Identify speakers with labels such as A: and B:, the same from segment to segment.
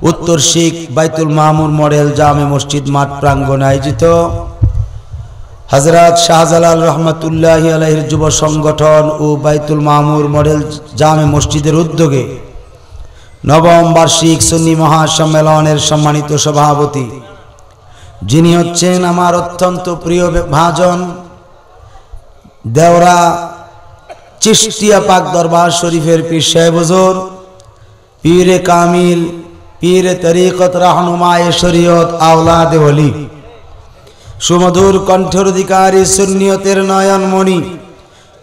A: উত্তর শিখ বাইতুল মামুর মডেল জামে মসজিদ মাঠ প্রাঙ্গণে আয়োজিত হযরত শাহজালাল রহমাতুল্লাহি আলাইহির যুব সংগঠন ও বাইতুল মামুর মডেল জামে মসজিদের উদ্যোগে নবম বার্ষিক সুন্নি মহাসম্মেলনের সম্মানিত সভাপতি, যিনি হচ্ছেন আমার অত্যন্ত প্রিয় ভাজন, দেওরা চিশতিয়া পাক দরবার শরীফের পীর সাহেব হুজুর, পীরে কামিল, পীরে তরিকত, রাহনুমায়ে শরীয়ত, আওলাদে ওলি, সুমধুর কণ্ঠের অধিকারী, সুন্নিয়তের নয়নমণি,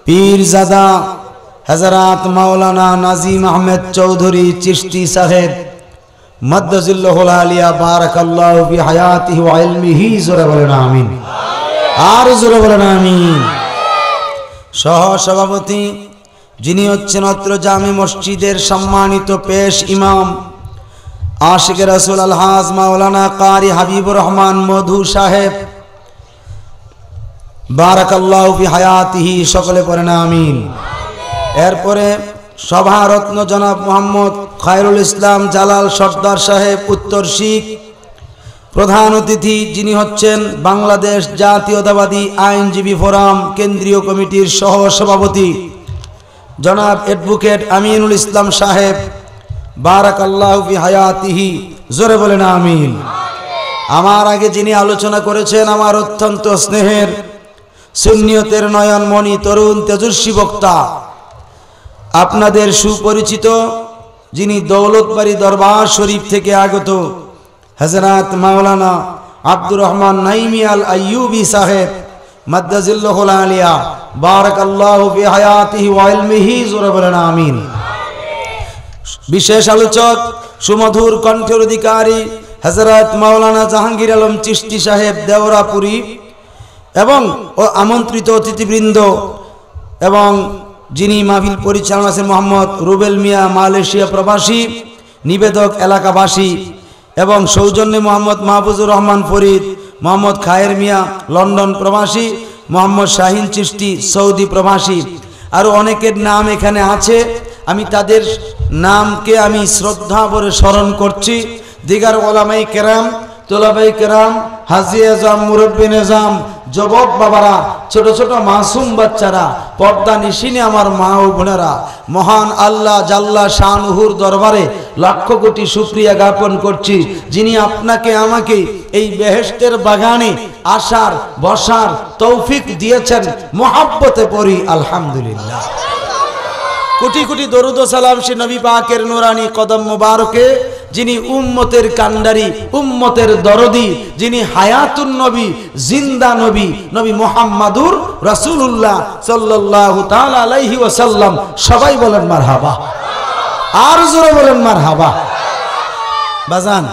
A: পীরজাদা হযরত মাওলানা নাজিম আহমেদ চৌধুরী চিশতি সাহেব মাদ্দাজিল্লাহুল আলিয়া বারাকাল্লাহু ফি হায়াতিহি ওয়া ইলমিহি, জোরে বলেন আমিন। আর জোরে বলেন আমিন। সহ সভাপতি, যিনি হচ্ছেন অত্র জামে মসজিদের সম্মানিত পেশ ইমাম, আশিক রাসূল আলহাজ মাওলানা কারি হাবিবুর রহমান মধু সাহেব বারাকাল্লাহু ফি হায়াতিহি, সকলে পড়েন আমিন। এরপরে সভারত্ন জনাব মোহাম্মদ খায়রুল ইসলাম জালাল সর্দার সাহেব উত্তর শিখ, প্রধান অতিথি যিনি হচ্ছেন বাংলাদেশ জাতীয়তাবাদী আইনজীবী ফোরাম কেন্দ্রীয় কমিটির সহ সভাপতি জনাব অ্যাডভোকেট আমিনুল ইসলাম সাহেব বারাকাল্লাহু ফি হায়াতিহি, জোরে বলেন আমিন। আমার আগে যিনি আলোচনা করেছেন আমার অত্যন্ত স্নেহের সুন্নিয়তের নয়নমণি, তরুণ তেজস্বী বক্তা, আপনাদের সুপরিচিত, যিনি দৌলতবাড়ি দরবার শরীফ থেকে আগত হযরত মাওলানা আব্দুর রহমান নাইমি আল আইয়ুবী সাহেব মাদ্দাজিল্লাহুল আলিয়া বারাকাল্লাহু ফি হায়াতিহি ওয়া ইলমিহি, জোরে বলেন আমিন। বিশেষ আলোচক, সুমধুর কণ্ঠের অধিকারী হযরত মাওলানা জাহাঙ্গীর আলম চিশতি সাহেব দেওরাপুরী, এবং আমন্ত্রিত অতিথিবৃন্দ এবং যিনি মাহফিল পরিচালনা আছেন মোহাম্মদ রুবেল মিয়া মালয়েশিয়া প্রবাসী, নিবেদক এলাকাবাসী, এবং সৌজন্যে মোহাম্মদ মাহফুজুর রহমান ফরিদ, মোহাম্মদ খায়ের মিয়া লন্ডন প্রবাসী, মোহাম্মদ শাহিন চিশতি সৌদি প্রবাসী, আরও অনেকের নাম এখানে আছে। আমি তাদের নামকে আমি শ্রদ্ধা ভরে স্মরণ করছি। দিগার ওলামাই কেরাম, তোলাবাই কেরাম, হাজি আজম, মুরব্বী নিজাম, যুবক বাবারা, ছোট ছোট মাসুম বাচ্চারা, পর্দা নিশিনে আমার মা ও বোনেরা, মহান আল্লাহ জাল্লা শানুহুর দরবারে লক্ষ কোটি শুকরিয়া জ্ঞাপন করছি, যিনি আপনাকে আমাকে এই বেহেশতের বাগানে আসার বসার তৌফিক দিয়েছেন। মহাব্বতে পড়ি আলহামদুলিল্লাহ। কোটি কোটি দরুদ ও সালাম সে নবী পাকের নুরানি কদম মুবারকে, যিনি উম্মতের কান্ডারি, উম্মতের দরদি, যিনি হায়াতুন নবী, জিন্দা নবী, নবী মুহাম্মাদুর রাসূলুল্লাহ সাল্লাল্লাহু তাআলা আলাইহি ওয়াসাল্লাম। সবাই বলেন মারহাবা, আর জোরে বলেন মারহাবা। বাজান,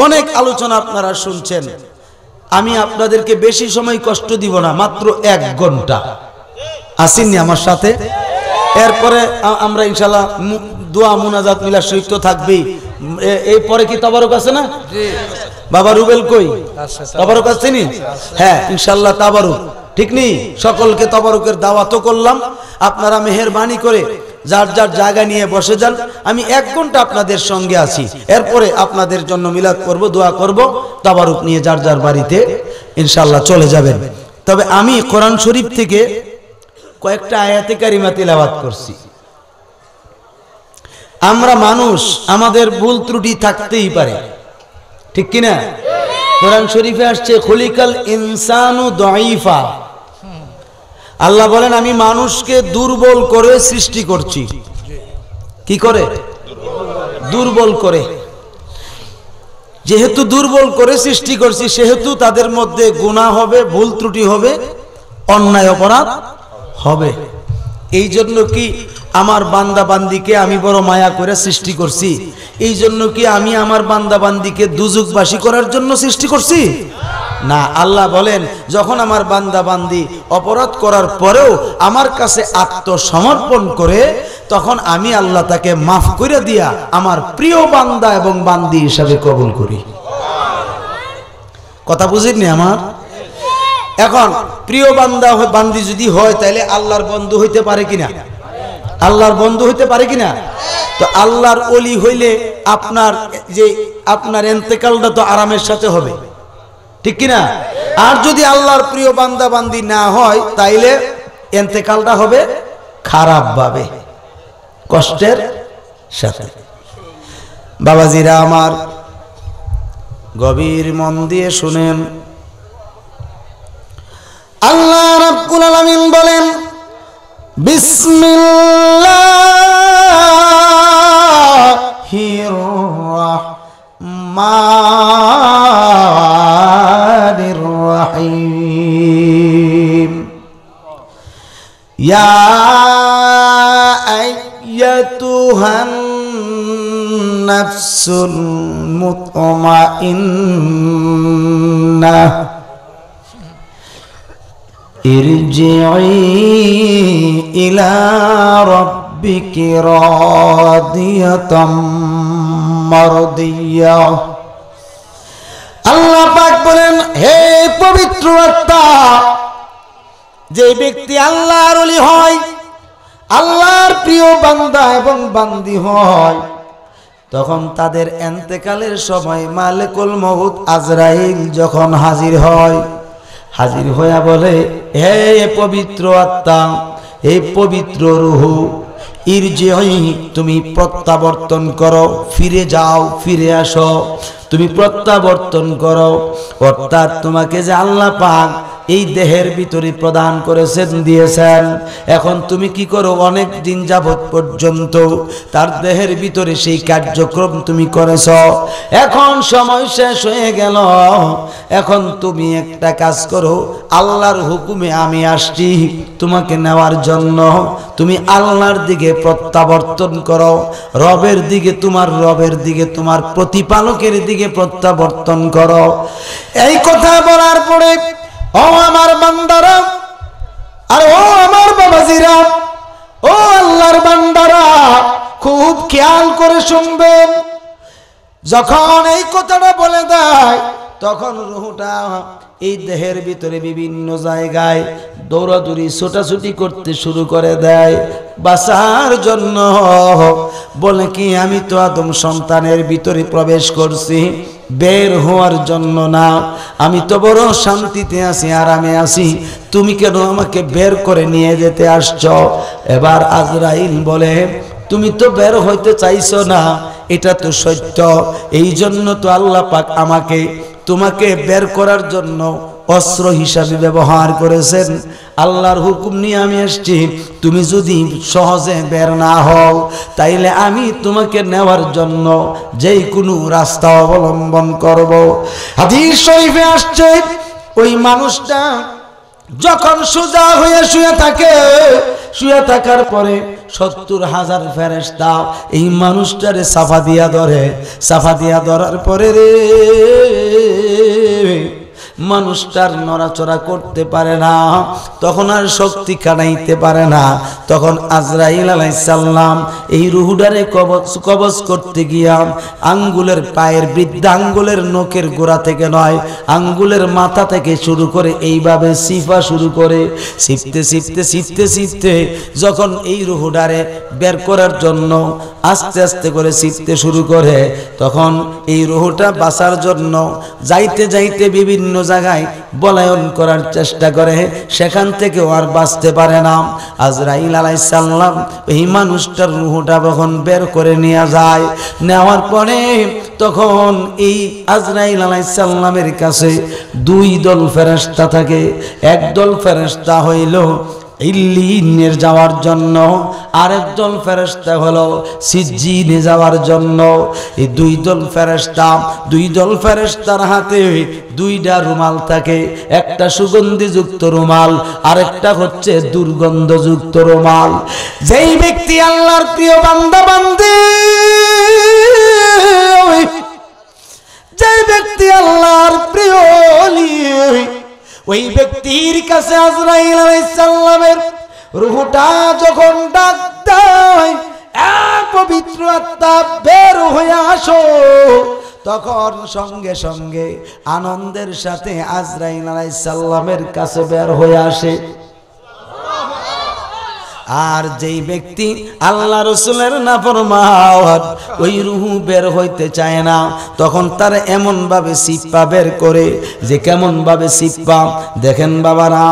A: অনেক আলোচনা আপনারা শুনছেন, আমি আপনাদেরকে বেশি সময় কষ্ট দিব না, মাত্র 1 ঘন্টা আসেননি আমার সাথে। এরপরে আমরা ইনশাআল্লাহ দোয়া মুনাজাত মিলাদ শরীফ তো থাকবেই। এই পরে কি তাবারুক আছে না? বাবা রুবেল কই? তাবারুক আছে নি? হ্যাঁ, ইনশাআল্লাহ তাবারুক, ঠিক নেই? সকলকে তাবারুকের দাওয়াতও করলাম। আপনারা মেহেরবানি করে যার যার জায়গা নিয়ে বসে যান। আমি 1 ঘন্টা আপনাদের সঙ্গে আছি, এরপরে আপনাদের জন্য মিলাদ করব, দোয়া করব, তাবারুক নিয়ে যার যার বাড়িতে ইনশাআল্লাহ চলে যাবেন। তবে আমি কোরআন শরীফ থেকে কয়েকটা আয়াতে কারিমা তিলাওয়াত করছি। আমরা মানুষ, আমাদের ভুল ত্রুটি থাকতেই পারে, ঠিক কিনা? কোরআন শরীফে আসছে খুলিকাল ইনসানু দাঈফা। আল্লাহ বলেন আমি মানুষকে দুর্বল করে সৃষ্টি করছি। কি করে? দুর্বল করে। যেহেতু দুর্বল করে সৃষ্টি করছি, সেহেতু তাদের মধ্যে গুনাহ হবে, ভুল ত্রুটি হবে, অন্যায় অপরাধ হবে। এই জন্য কি আমার বান্দা বান্দিকে আমি বড় মায়া করে সৃষ্টি করছি? এই জন্য কি আমি আমার বান্দা বান্দিকে দুজুকবাসী করার জন্য সৃষ্টি করছি? না। আল্লাহ বলেন যখন আমার বান্দা বান্দি অপরাধ করার পরেও আমার কাছে আত্মসমর্পণ করে, তখন আমি আল্লাহ তাকে মাফ করে দিয়া আমার প্রিয় বান্দা এবং বান্দি হিসাবে কবুল করি। কথা বুঝিনি আমার? এখন প্রিয় বান্দা বান্দি যদি হয়, তাহলে আল্লাহর বন্ধু হইতে পারে কিনা? আল্লাহর বন্ধু হইতে পারে কিনা? তো আল্লাহর ওলি হইলে আপনার ইন্তেকালটা তো আরামের সাথে হবে, ঠিক কি না? আর যদি আল্লাহর প্রিয় বান্দা বান্দি না হয় তাইলে ইন্তেকালটা হবে খারাপ ভাবে, কষ্টের সাথে। বাবাজিরা আমার, গভীর মন দিয়ে শুনেন, আল্লাহ রাব্বুল আলামিন বলেন, বিসমিল্লাহির রাহমানির রাহিম, ইয়া আইয়াতুহান নাফসুল মুতমাইন্নাহ ইরজিই ইলা রাব্বিকি রাদিয়াতাম মারদিয়া। আল্লাহ পাক বলেন, হে পবিত্র আত্মা, যে ব্যক্তি আল্লাহর ওলি হয়, আল্লাহর প্রিয় বান্দা এবং বান্দি হয়, তখন তাদের ইন্তেকালের সময় মালিকুল মউত আজরাইল যখন হাজির হয়, হাজির হইয়া বলে, হে পবিত্র আত্মা, হে পবিত্র রূহ, ইরজিই, তুমি প্রত্যাবর্তন করো, ফিরে যাও, ফিরে আসো, তুমি প্রত্যাবর্তন করো। অর্থাৎ তোমাকে যে আল্লাহ পাক এই দেহের ভিতরে প্রদান করেছেন, দিয়েছেন, এখন তুমি কি করো? অনেক দিন যাবত পর্যন্ত তার দেহের ভিতরে সেই কার্যক্রম তুমি করেছ, এখন সময় শেষ হয়ে গেল, এখন তুমি একটা কাজ করো, আল্লাহর হুকুমে আমি আসছি তোমাকে নেওয়ার জন্য, তুমি আল্লাহর দিকে প্রত্যাবর্তন করো, রবের দিকে, তোমার রবের দিকে, তোমার প্রতিপালকের দিকে প্রত্যাবর্তন করো। এই কথা বলার পরে, ও আমার বান্দারা, আর ও আমার বাবাজিরা, ও আল্লাহর বান্দারা, খুব খেয়াল করে শুনবেন। যখন এই কথাটা বলে দেয়, তখন রূহটা এই দেহের ভিতরে বিভিন্ন জায়গায় দৌড়াদৌড়ি, ছোটাছুটি করতে শুরু করে দেয় বাঁচার জন্য। বলে কি, আমি তো আদম সন্তানের ভিতরে প্রবেশ করছি, বের হওয়ার জন্য না, আমি তো বড় শান্তিতে আছি, আরামে আছি, তুমি কেন আমাকে বের করে নিয়ে যেতে আসছো? এবার আজরাইল বলে, তুমি তো বের হইতে চাইছো না, এটা তো সত্য, এই জন্য তো আল্লাহ পাক আমাকে তোমাকে বের করার জন্য অস্ত্র হিসাবে ব্যবহার করেছেন। আল্লাহর হুকুম নিয়ে আমি এসেছি, তুমি যদি সহজে বের না হও, তাইলে আমি তোমাকে নেওয়ার জন্য যেই কোনো রাস্তা অবলম্বন করব। হাদিস শরীফে আসছে, ওই মানুষটা যখন সোজা হয়ে শুয়ে থাকে, শুয়ে থাকার পরে ৭০,০০০ ফেরেশতা এই মানুষটারে সাফা দিয়া ধরে, সাফা দিয়া ধরার পরে রে মানুষটার নড়াচড়া করতে পারে না, তখন আর শক্তি কাটাইতে পারে না। তখন আজরাইল আলাইহিস সালাম এই রূহটারে কবজ করতে গিয়া আঙ্গুলের, পায়ের বৃদ্ধা আঙ্গুলের নখের গোড়া থেকে নয়, আঙ্গুলের মাথা থেকে শুরু করে এইভাবে সিফা শুরু করে, সিফতে সিফতে সিফতে সিফতে যখন এই রূহটারে বের করার জন্য আস্তে আস্তে করে সিফতে শুরু করে, তখন এই রূহটা বাঁচার জন্য যাইতে যাইতে বিভিন্ন জায়গায় বলায়ন করার চেষ্টা করে, সেখান থেকেও আর বাঁচতে পারে না। আজরাইল আলাইহিস সালাম এই মানুষটার রূহটা যখন বের করে নিয়ে যায়, নেওয়ার পরে তখন এই আজরাইল আলাইহিস সালামের কাছে দুই দল ফেরেশতা থাকে। একদল ফেরেশতা হইল ইল্লিনের যাওয়ার জন্য, আরেক দল ফেরেশতা হলো সিজ্জিনে যাওয়ার জন্য। এই দুই দল ফেরেশতার হাতে দুইটা রুমাল থাকে, একটা সুগন্ধিযুক্ত রুমাল, আরেকটা হচ্ছে দুর্গন্ধযুক্ত রুমাল। যেই ব্যক্তি আল্লাহর প্রিয় বান্দা বান্দি, যেই ব্যক্তি আল্লাহর প্রিয় ওলি, ওই ব্যক্তির কাছে আজরাইল আলাইহিস সালামের রূহটা যখন ডাক দেয়, পবিত্র আত্মা বের হয়ে আসো, তখন সঙ্গে সঙ্গে আনন্দের সাথে আজরাইল আলাইহিস সালামের কাছে বের হয়ে আসে। আর যেই ব্যক্তি আল্লাহ রসুলের নাফরমান, ওই রুহু বের হইতে চায় না, তখন তার এমন ভাবে সিপ্পা বের করে, যে কেমন ভাবে সিপ্পা দেখেন বাবারা,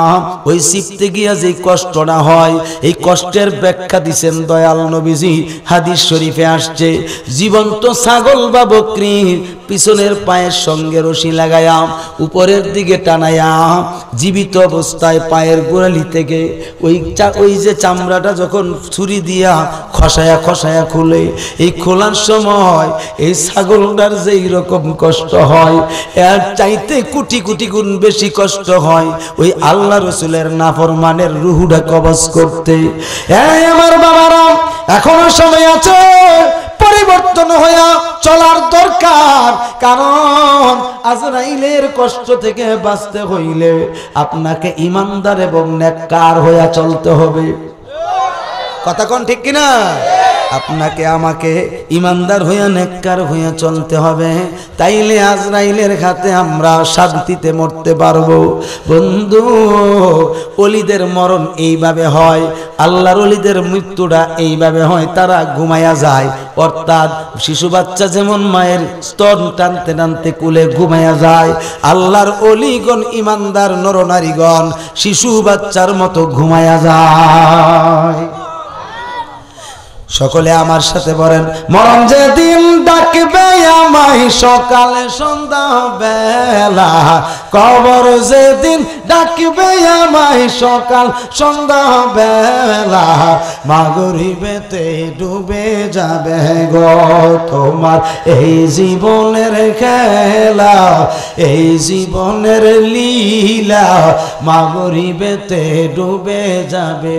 A: ওই সিপতে গিয়া যে কষ্টটা হয়, এই কষ্টের ব্যাখ্যা দিছেন দয়াল নবীজি। হাদিস শরীফে আসছে, জীবন্ত ছাগল বা বকরির পিছনের পায়ের সঙ্গে রশি লাগায়া উপরের দিকে টানায়া জীবিত অবস্থায় পায়ের গোড়ালি থেকে ওই যে চামড়াটা যখন ছুরি দিয়া খসায়া খসায়া খুলে, এই খোলার সময় এই ছাগলটার যে রকম কষ্ট হয়, এর চাইতে কোটি কোটি গুণ বেশি কষ্ট হয় ওই আল্লাহ রসুলের নাফরমানের রুহুটা কবজ করতে। আমার বাবারা, এখনো সময় আছে, পরিবর্তন হইয়া চলার দরকার। কারণ আজরাইলের কষ্ট থেকে বাঁচতে হইলে আপনাকে ইমানদার এবং নেককার হইয়া চলতে হবে। কথা কোন ঠিক কিনা? আপনাকে আমাকে ইমানদার হইয়া নেককার হইয়া চলতে হবে, তাইলে আজরাইলের হাতে আমরা শান্তিতে মরতে পারবো। বন্ধু, ওলিদের মরণ এইভাবে হয়, আল্লাহর ওলিদের মৃত্যুটা এইভাবে হয়, তারা ঘুমায়া যায়। অর্থাৎ শিশু বাচ্চা যেমন মায়ের স্তন টানতে টানতে কুলে ঘুমায়া যায়, আল্লাহর ওলিগণ ইমানদার নরনারীগণ শিশু বাচ্চার মতো ঘুমায়া যায়। সকলে আমার সাথে বলেন, মরণ যেদিন ডাকবে আমায় সকালে সন্ধ্যা বেলা, কবর যেদিন ডাকবে আমায় সকাল সন্ধ্যা বেলা, মাগরিবেতে ডুবে যাবে গো তোমার এই জীবনের খেলা, এই জীবনের লীলা, মাগরিবেতে ডুবে যাবে।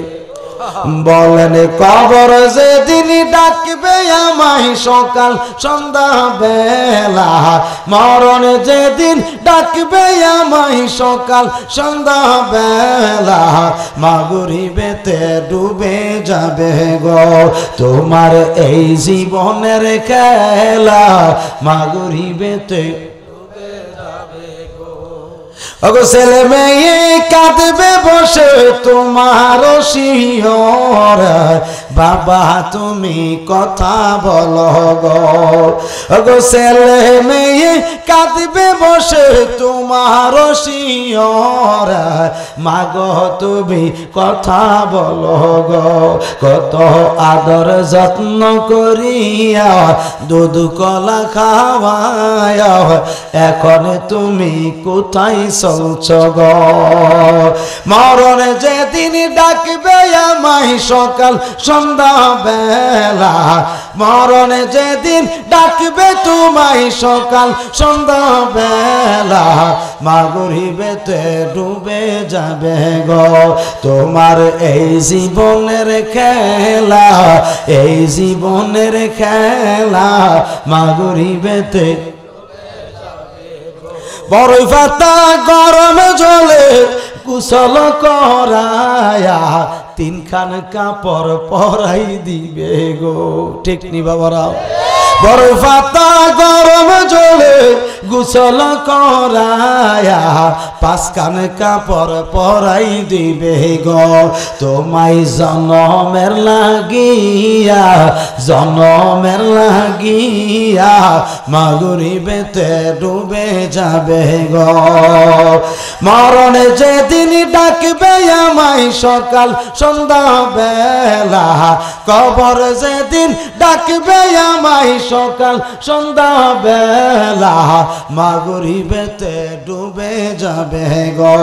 A: বলেন, কবর যেদিন ডাকবে আমায় সকাল সন্ধ্যা বেলা, মরণ যেদিন ডাকবে আমায় সকাল সন্ধ্যা বেলা, মাগরিবেতে ডুবে যাবে গো তোমার এই জীবনের খেলা, মাগরিবেতে ওগো ছেলে মেয়ে কাঁদবে বসে তোমার শিয়র, বাবা তুমি কথা বলো গো। ওগো ছেলে মেয়ে কাঁদবে বসে তোমার শিয়র, মাগো তুমি কথা বলো গো। কত আদর যত্ন করিয়া দুধ কলা খাওয়ায়া, এখন তুমি কোথায় চলছ গো? মরণ যেদিন ডাকবে আমায় সকাল সন্ধ্যা বেলা, মরণ যেদিন ডাকবে তোমায় সকাল সন্ধ্যা বেলা, মাগরিবেতে ডুবে যাবে গো তোমার এই জীবনের খেলা, এই জীবনের খেলা, মাগরিবেতে। বড়ই পাতা গরম জলে কুশল করায়া, তিনখান কাপড় পরাই দিবে গো। ঠিক নি বাবারা? বড়ই পাতা গরম জলে গোসল করায়া, পাঁচখান কাপড় পরাই দিবে গো তোমায় জনমের লাগিয়া, জনমের লাগিয়া, মাগরিবেতে ডুবে যাবে গো। মরণ যেদিন ডাকবে আমায় সকাল সন্ধ্যা বেলা, কবর যেদিন ডাকবে আমায় সকাল সন্ধ্যা বেলা, মাগরিবেতে ডুবে যাবে গো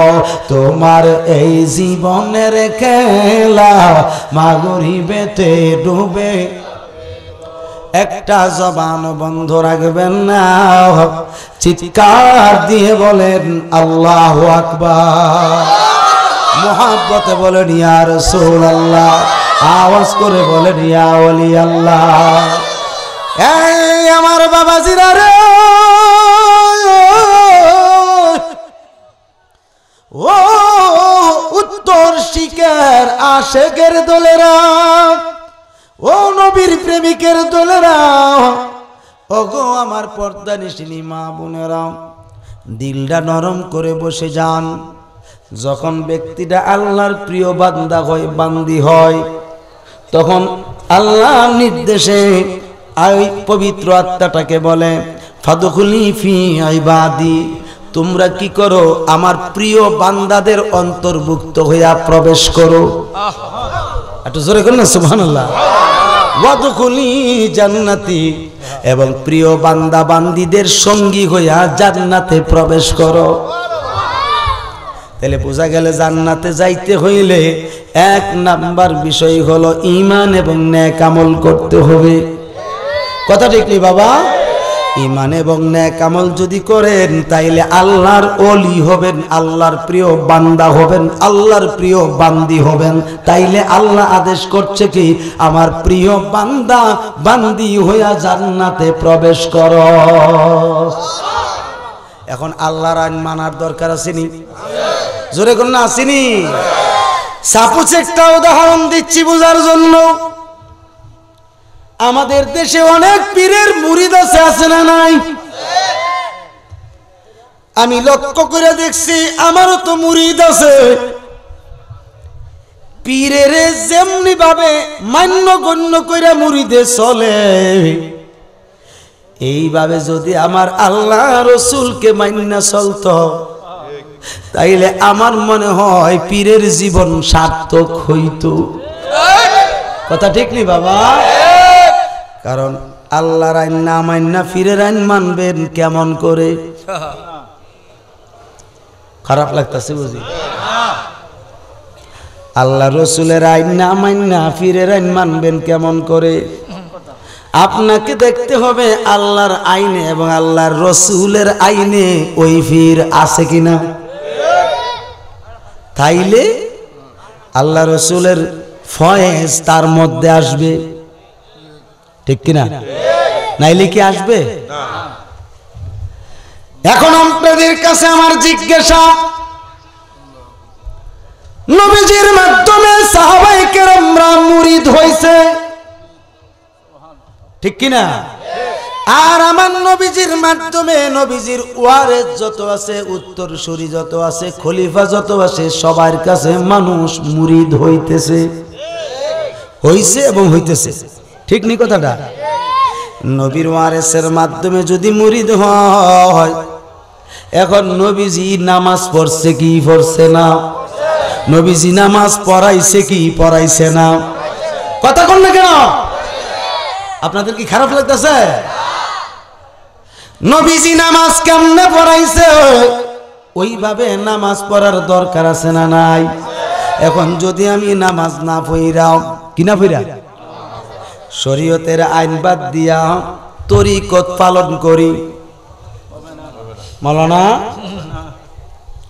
A: তোমার এই জীবনের খেলা, মাগরিবেতে ডুবে। একটা জবান বন্ধ রাখবেন না, চিৎকার দিয়ে বলেন আল্লাহু আকবার। মুহাব্বতে বলেন ইয়া রাসূলুল্লাহ, আওয়াজ করে বলেন ইয়া ওলি আল্লাহ। এই আমার বাবাজিরা রে, ও উত্তর শিকার আশেকের দলেরা, ও নবীর প্রেমিকের দলেরা, ও গো আমার পর্দা নিশিনী মা বোনেরা, দিলটা নরম করে বসে যান। যখন ব্যক্তিটা আল্লাহর প্রিয় বান্দা হয়, বান্দি হয়, তখন আল্লাহর নির্দেশে এই পবিত্র আত্মাটাকে বলে ফাদখুলি ফি ইবাদি, তোমরা কি করো, আমার প্রিয় বান্দাদের অন্তর্ভুক্ত হইয়া প্রবেশ করো। একটু জোরে করুন না সুবহানাল্লাহ। ওয়াদখুলি জান্নাতি, এবং প্রিয় বান্দা বান্দীদের সঙ্গী হইয়া জান্নাতে প্রবেশ করো। তাহলে বোঝা গেল জান্নাতে যাইতে হইলে 1 নাম্বার বিষয় হলো ঈমান এবং নেক আমল করতে হবে। কথা ঠিক নেই বাবা? ঈমান এবং নেক আমল যদি করেন তাইলে আল্লাহর ওলি হবেন, আল্লাহর প্রিয় বান্দা হবেন, আল্লাহর প্রিয় বান্দি হবেন। তাইলে আল্লাহ আদেশ করছে কি, আমার প্রিয় বান্দা বান্দি হইয়া জান্নাতে প্রবেশ করো। এখন আল্লাহর আইন মানার দরকার আসেনি? জোরে কোন না আসেনি? সাপোজ একটা উদাহরণ দিচ্ছি বোঝার জন্য। আমাদের দেশে অনেক পীরের মুরিদ আছে না নাই? আমি লক্ষ্য করে দেখছি আমারও তো মুরিদ আছে। পীরের যেমনি ভাবে মান্য গণ্য করে মুরিদে চলে, এইভাবে যদি আমার আল্লাহ রসুলকে মান্য চলতো তাইলে আমার মনে হয় পীরের জীবন সার্থক হইতো। কথা ঠিক নি বাবা? কারণ আল্লাহর আইন না মান্না পীরের আইন মানবেন কেমন করে? খারাপ লাগতেছে বুঝি? আল্লাহ রসুলের আইন না মান্না পীরের আইন মানবেন কেমন করে? আপনাকে দেখতে হবে আল্লাহর আইনে এবং আল্লাহর রসুলের আইনে ওই পীর আছে কিনা। তাইলে আল্লাহ রসুলের ফয়েজ তার মধ্যে আসবে, ঠিক কিনা? নাইলে কি আসবে? এখন আপনাদের কাছে আমার জিজ্ঞাসা, নবীজির মাধ্যমে সাহাবায়ে কেরামরা মুরিদ হইছে, ঠিক কিনা? আর আমার নবীজির মাধ্যমে নবীজির ওয়ারেস যত আছে, উত্তরসূরি যত আছে, খলিফা যত আছে, সবার কাছে মানুষ মুরিদ হইতেছে, হইছে এবং হইতেছে, ঠিক নি কথাটা? নবীর ওয়ারেসের মাধ্যমে যদি মুরিদ হয়, এখন নবীজি নামাজ পড়ছে কি পড়ছে না? নবীজি নামাজ পড়াইছে কি পড়াইছে না? কথা কোন না কেন? আপনাদের কি খারাপ লাগতেছে? নবীজি নামাজ কেমনে পড়াইছে ওইভাবে নামাজ পড়ার দরকার আছে না নাই? এখন যদি আমি নামাজ না পড়াও, কি না পড়া, শরীয়তের আইন বাদ দিয়া তরিকত পালন করি, মাওলানা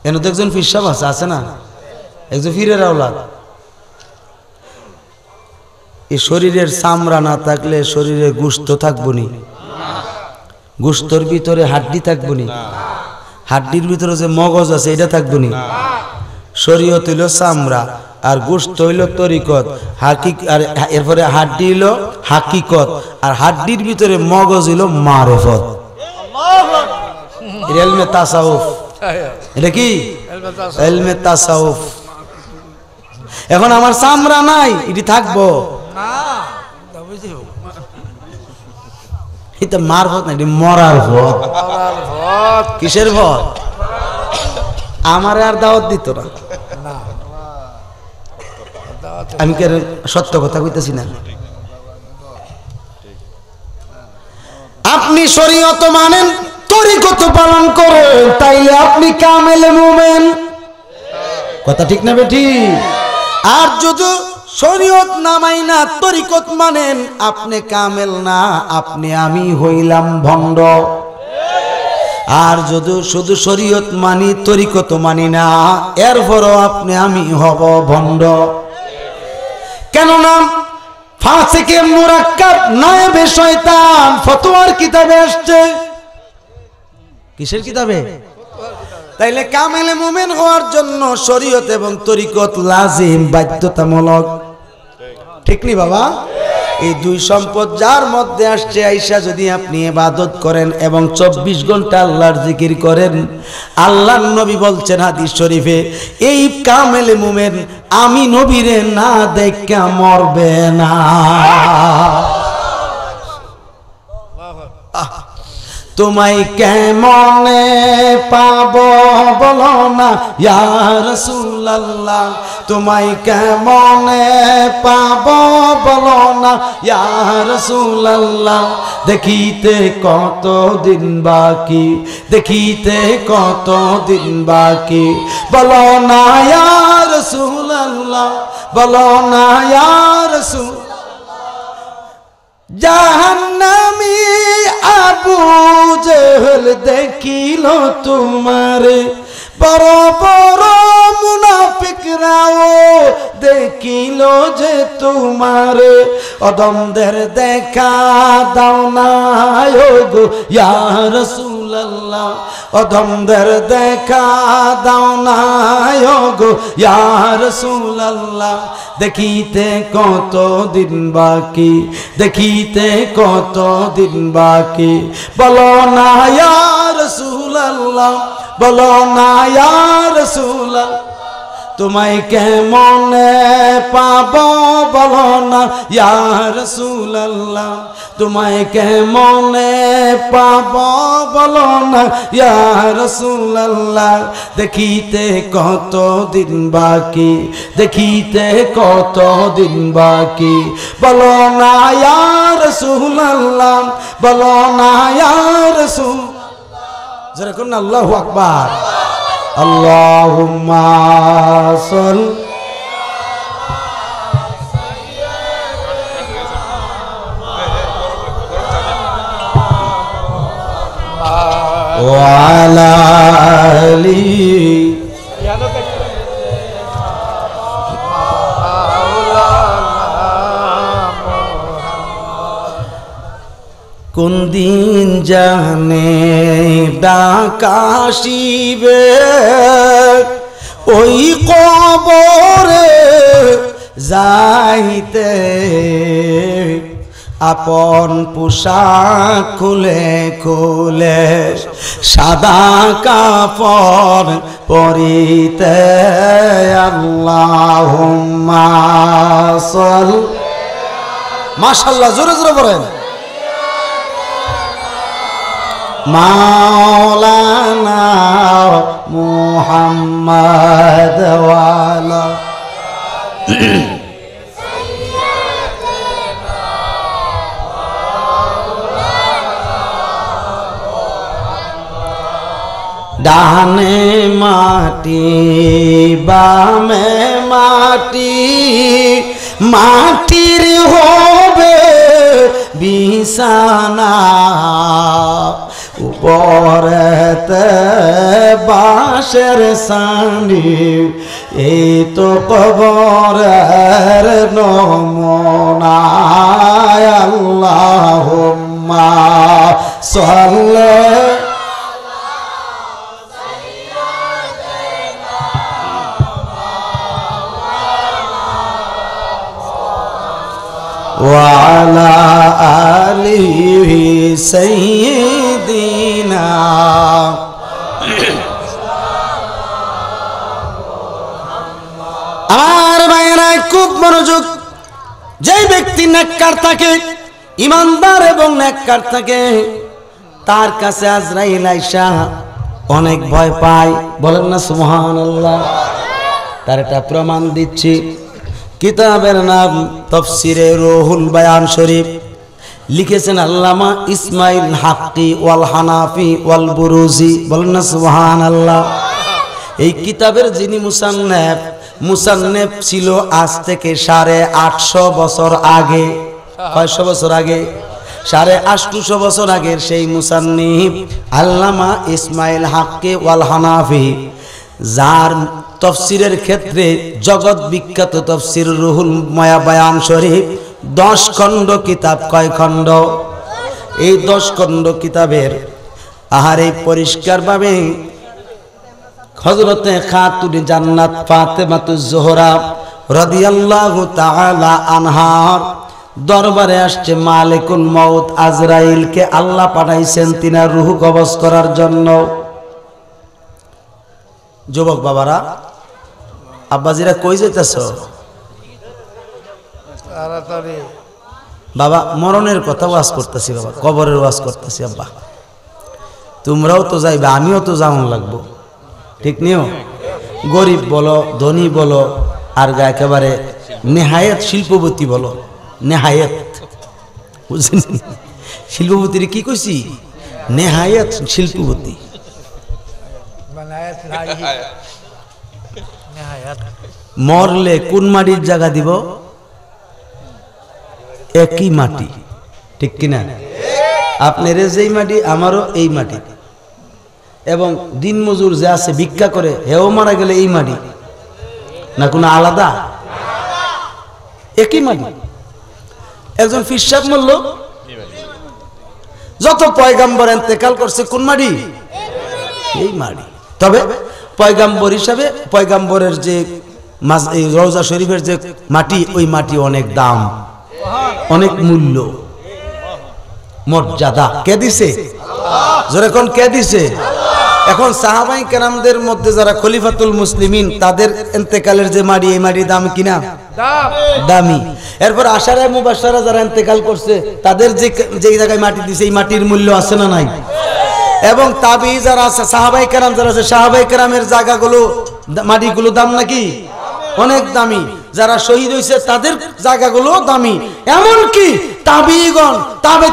A: এনে তো একজন পীর সাহেব আছে না, একজন পীরের আওলাদ। এই শরীরের চামড়া না থাকলে শরীরে গোশত থাকবো নি? গোশতর ভিতরে হাড্ডি থাকবো নি? হাড্ডির ভিতরে যে মগজ আছে এটা থাকবো নি? শরীয়ত হইল চামড়া আর গোশত হইল তরিকত, আর এরপরে হাড্ডি হইল হাকিকত, আর হাড্ডির ভিতরে মগজ হইল মারেফত। ইলমে তাসাউফ, এটা কি ইলমে তাসাউফ। এখন আমার চামড়া নাই, এটি থাকবো না, এটা মারফত না, এটি মরার ভত। কিসের ভত? আমার আর দাওয়াত দিত না। আমি কি সত্য কথা কইতেছি না? আপনি শরীয়ত মানেন, তরিকত পালন করেন, তাইলে আপনি কামেলে মুমিন। কথা ঠিক না বেটি? আর যদি শরীয়ত না মাইনা তরিকত মানেন, আপনি কামেল না, আপনি আমি হইলাম ভণ্ড। আর যদি শুধু শরীয়ত মানি তরিকত মানি না, এরপরও আপনি আমি হব ভণ্ড। কেননা ফাসিকে মুরাক্কাব নায়েবে শয়তান ফতোয়ার কিতাবে আসছে। কিসের কিতাবে? তাইলে কামেলে মুমিন হওয়ার জন্য শরীয়ত এবং তরিকত লাজিম, বাধ্যতামূলক, ঠিক নি বাবা? এই দুই সম্পদ যার মধ্যে আসছে আইসা যদি আপনি ইবাদত করেন এবং 24 ঘন্টা আল্লাহর জিকির করেন, আল্লাহর নবী বলছেন হাদিস শরীফে, এই কামেল মুমিন আমি নবীরে না দেখা মরবে না। তোমায় কেমনে পাবো বলো না ইয়া রাসূলুল্লাহ, তোমায় কেমনে পাবো বলো না ইয়া রাসূলুল্লাহ, দেখিতে কত দিন বাকি, দেখিতে কত দিন বাকি, বলো না ইয়া রাসূলুল্লাহ, বলো না ইয়া রাসূল। জাহান্নামী আবু জেহেল দেখিল তোমারে, বড় বড় মুনাফিকরাও দেখিল যে তোমারে, অদমদের দেখা দাও না গো ইয়া রাসূলুল্লাহ, অদমদের দেখা দাও না গো ইয়া রাসূলুল্লাহ, দেখিতে কত দিন বাকি, দেখিতে কত দিন বাকি, বলো না ইয়া রাসূলুল্লাহ, বলো না ইয়া রাসূলুল্লাহ, তোমায় কেমনে পাবো বলো না ইয়া রাসূলুল্লাহ, তোমায় কেমনে পাবো বলো না ইয়া রাসূলুল্লাহ, দেখিতে কত দিন বাকি, দেখিতে কত দিন বাকি, বলো না ইয়া রাসূলুল্লাহ, বলো না ইয়া রাসূল। যেরকম আল্লাহু আকবার, আল্লাহুম্মা সাল্লি ওয়া আলা আলিহি কোন দিন জানে ডাকাশিবে ওই কবরে যাইতে, আপন পোশাক খুলে খুলে সাদা কাপড় পরিতে, আল্লাহুম্মা সাল্লি, মাশাআল্লাহ জোরে জোরে বলেন, মাওলানা মুহাম্মদ ওয়ালা ডানে মাটি বামে মাটি, মাটির হবে বিছানা, উপরেতে বাঁশের সানি, এই তো কবরের নমুনা, আল্লাহুম্মা সাল্লি ওয়া আলা আলিহি সাইয়্যিদিনা। আমার ভাইয়েরা খুব মনোযোগ, যে ব্যক্তি নেককার থাকে, ইমানদার এবং নেককার থাকে, তার কাছে আজরাইল আইসা অনেক ভয় পায়, বলেন না সুবহানাল্লাহ। তার একটা প্রমাণ দিচ্ছি, কিতাবের নাম তাফসিরে রুহুল বায়ান শরীফ, লিখেছেন আল্লামা ইসমাইল হাক্কি ওয়াল হানাফি ওয়াল বুরুজি, বলেন না সুবহানাল্লাহ। এই কিতাবের যিনি মুসান্নেফ ছিল আজ থেকে 850 বছর আগে, 600 বছর আগে, 850 বছর আগের সেই মুসান্নিফ আল্লামা ইসমাইল হাক্কি ওয়াল হানাফি, যার তফসিরের ক্ষেত্রে জগৎ বিখ্যাত তফসির রুহুল বায়ান শরীফ 10 খণ্ড কিতাব। কয় খণ্ড? এই 10 খণ্ড কিতাবের আহারে পরিষ্কারভাবে হযরতে খাতুনে জান্নাত ফাতেমাতুজ জোহরা রাদিয়াল্লাহু তাআলা আনহার দরবারে আসছে মালিকুল মউত আজরাইলকে আল্লাহ পাঠাইছেন তিনার রূহ কবজ করার জন্য। যুবক বাবারা, আব্বাজিরা কই যাইতেছ? বাবা মরণের কথা ওয়াজ করতেছি, বাবা কবরের ওয়াজ করতেছি। আব্বা তোমরাও তো যাইবে, আমিও তো যাওয়ান লাগবো, ঠিক নিও। গরিব বলো, ধনী বলো, আর একেবারে নেহায়েত শিল্পপতি বলো, নেহায়েত, বুঝছেন? শিল্পপতির কি কইছি? নেহায়েত শিল্পপতি। মরলে কোন মাটির জায়গা দিব? একই মাটি, ঠিক কিনা? আপনার যেই মাটি, আমারও এই মাটি। এবং দিন মজুর যে আছে ভিক্ষা করে, হেও মারা গেলে এই মাটি, না কোনো আলাদা? একই মাটি। একজন ফিরসাব মরল, যত পয়গাম্বর ইন্তেকাল করছে কোন মাটি? এই মাটি। তবে পয়গাম্বর হিসাবে পয়গাম্বরের যে রওজা শরীফের যে মাটি, ওই মাটি অনেক দাম, অনেক মূল্য, মর্যাদা। কে দিছে? জোরে কোন কে দিছে? এখন সাহাবায়ে কেরামদের মধ্যে যারা খলিফাতুল মুসলিমিন, তাদের ইন্তেকালের যে মাটি, এই মাটির দাম কিনা? দামি। এরপর আশারায়ে মুবাশশারা যারা ইন্তেকাল করছে, তাদের যে জায়গায় মাটি দিছে, এই মাটির মূল্য আছে না নাই? এবং তাবি যারা আছে, সাহাবায়ে কেরাম যারা আছে, সাহাবায়ে কেরামের জায়গাগুলো, মাটিগুলো দাম নাকি? অনেক দামি। যারা শহীদ হয়েছে তাদের জায়গাগুলো দামি। এমনকি তাবিগণ,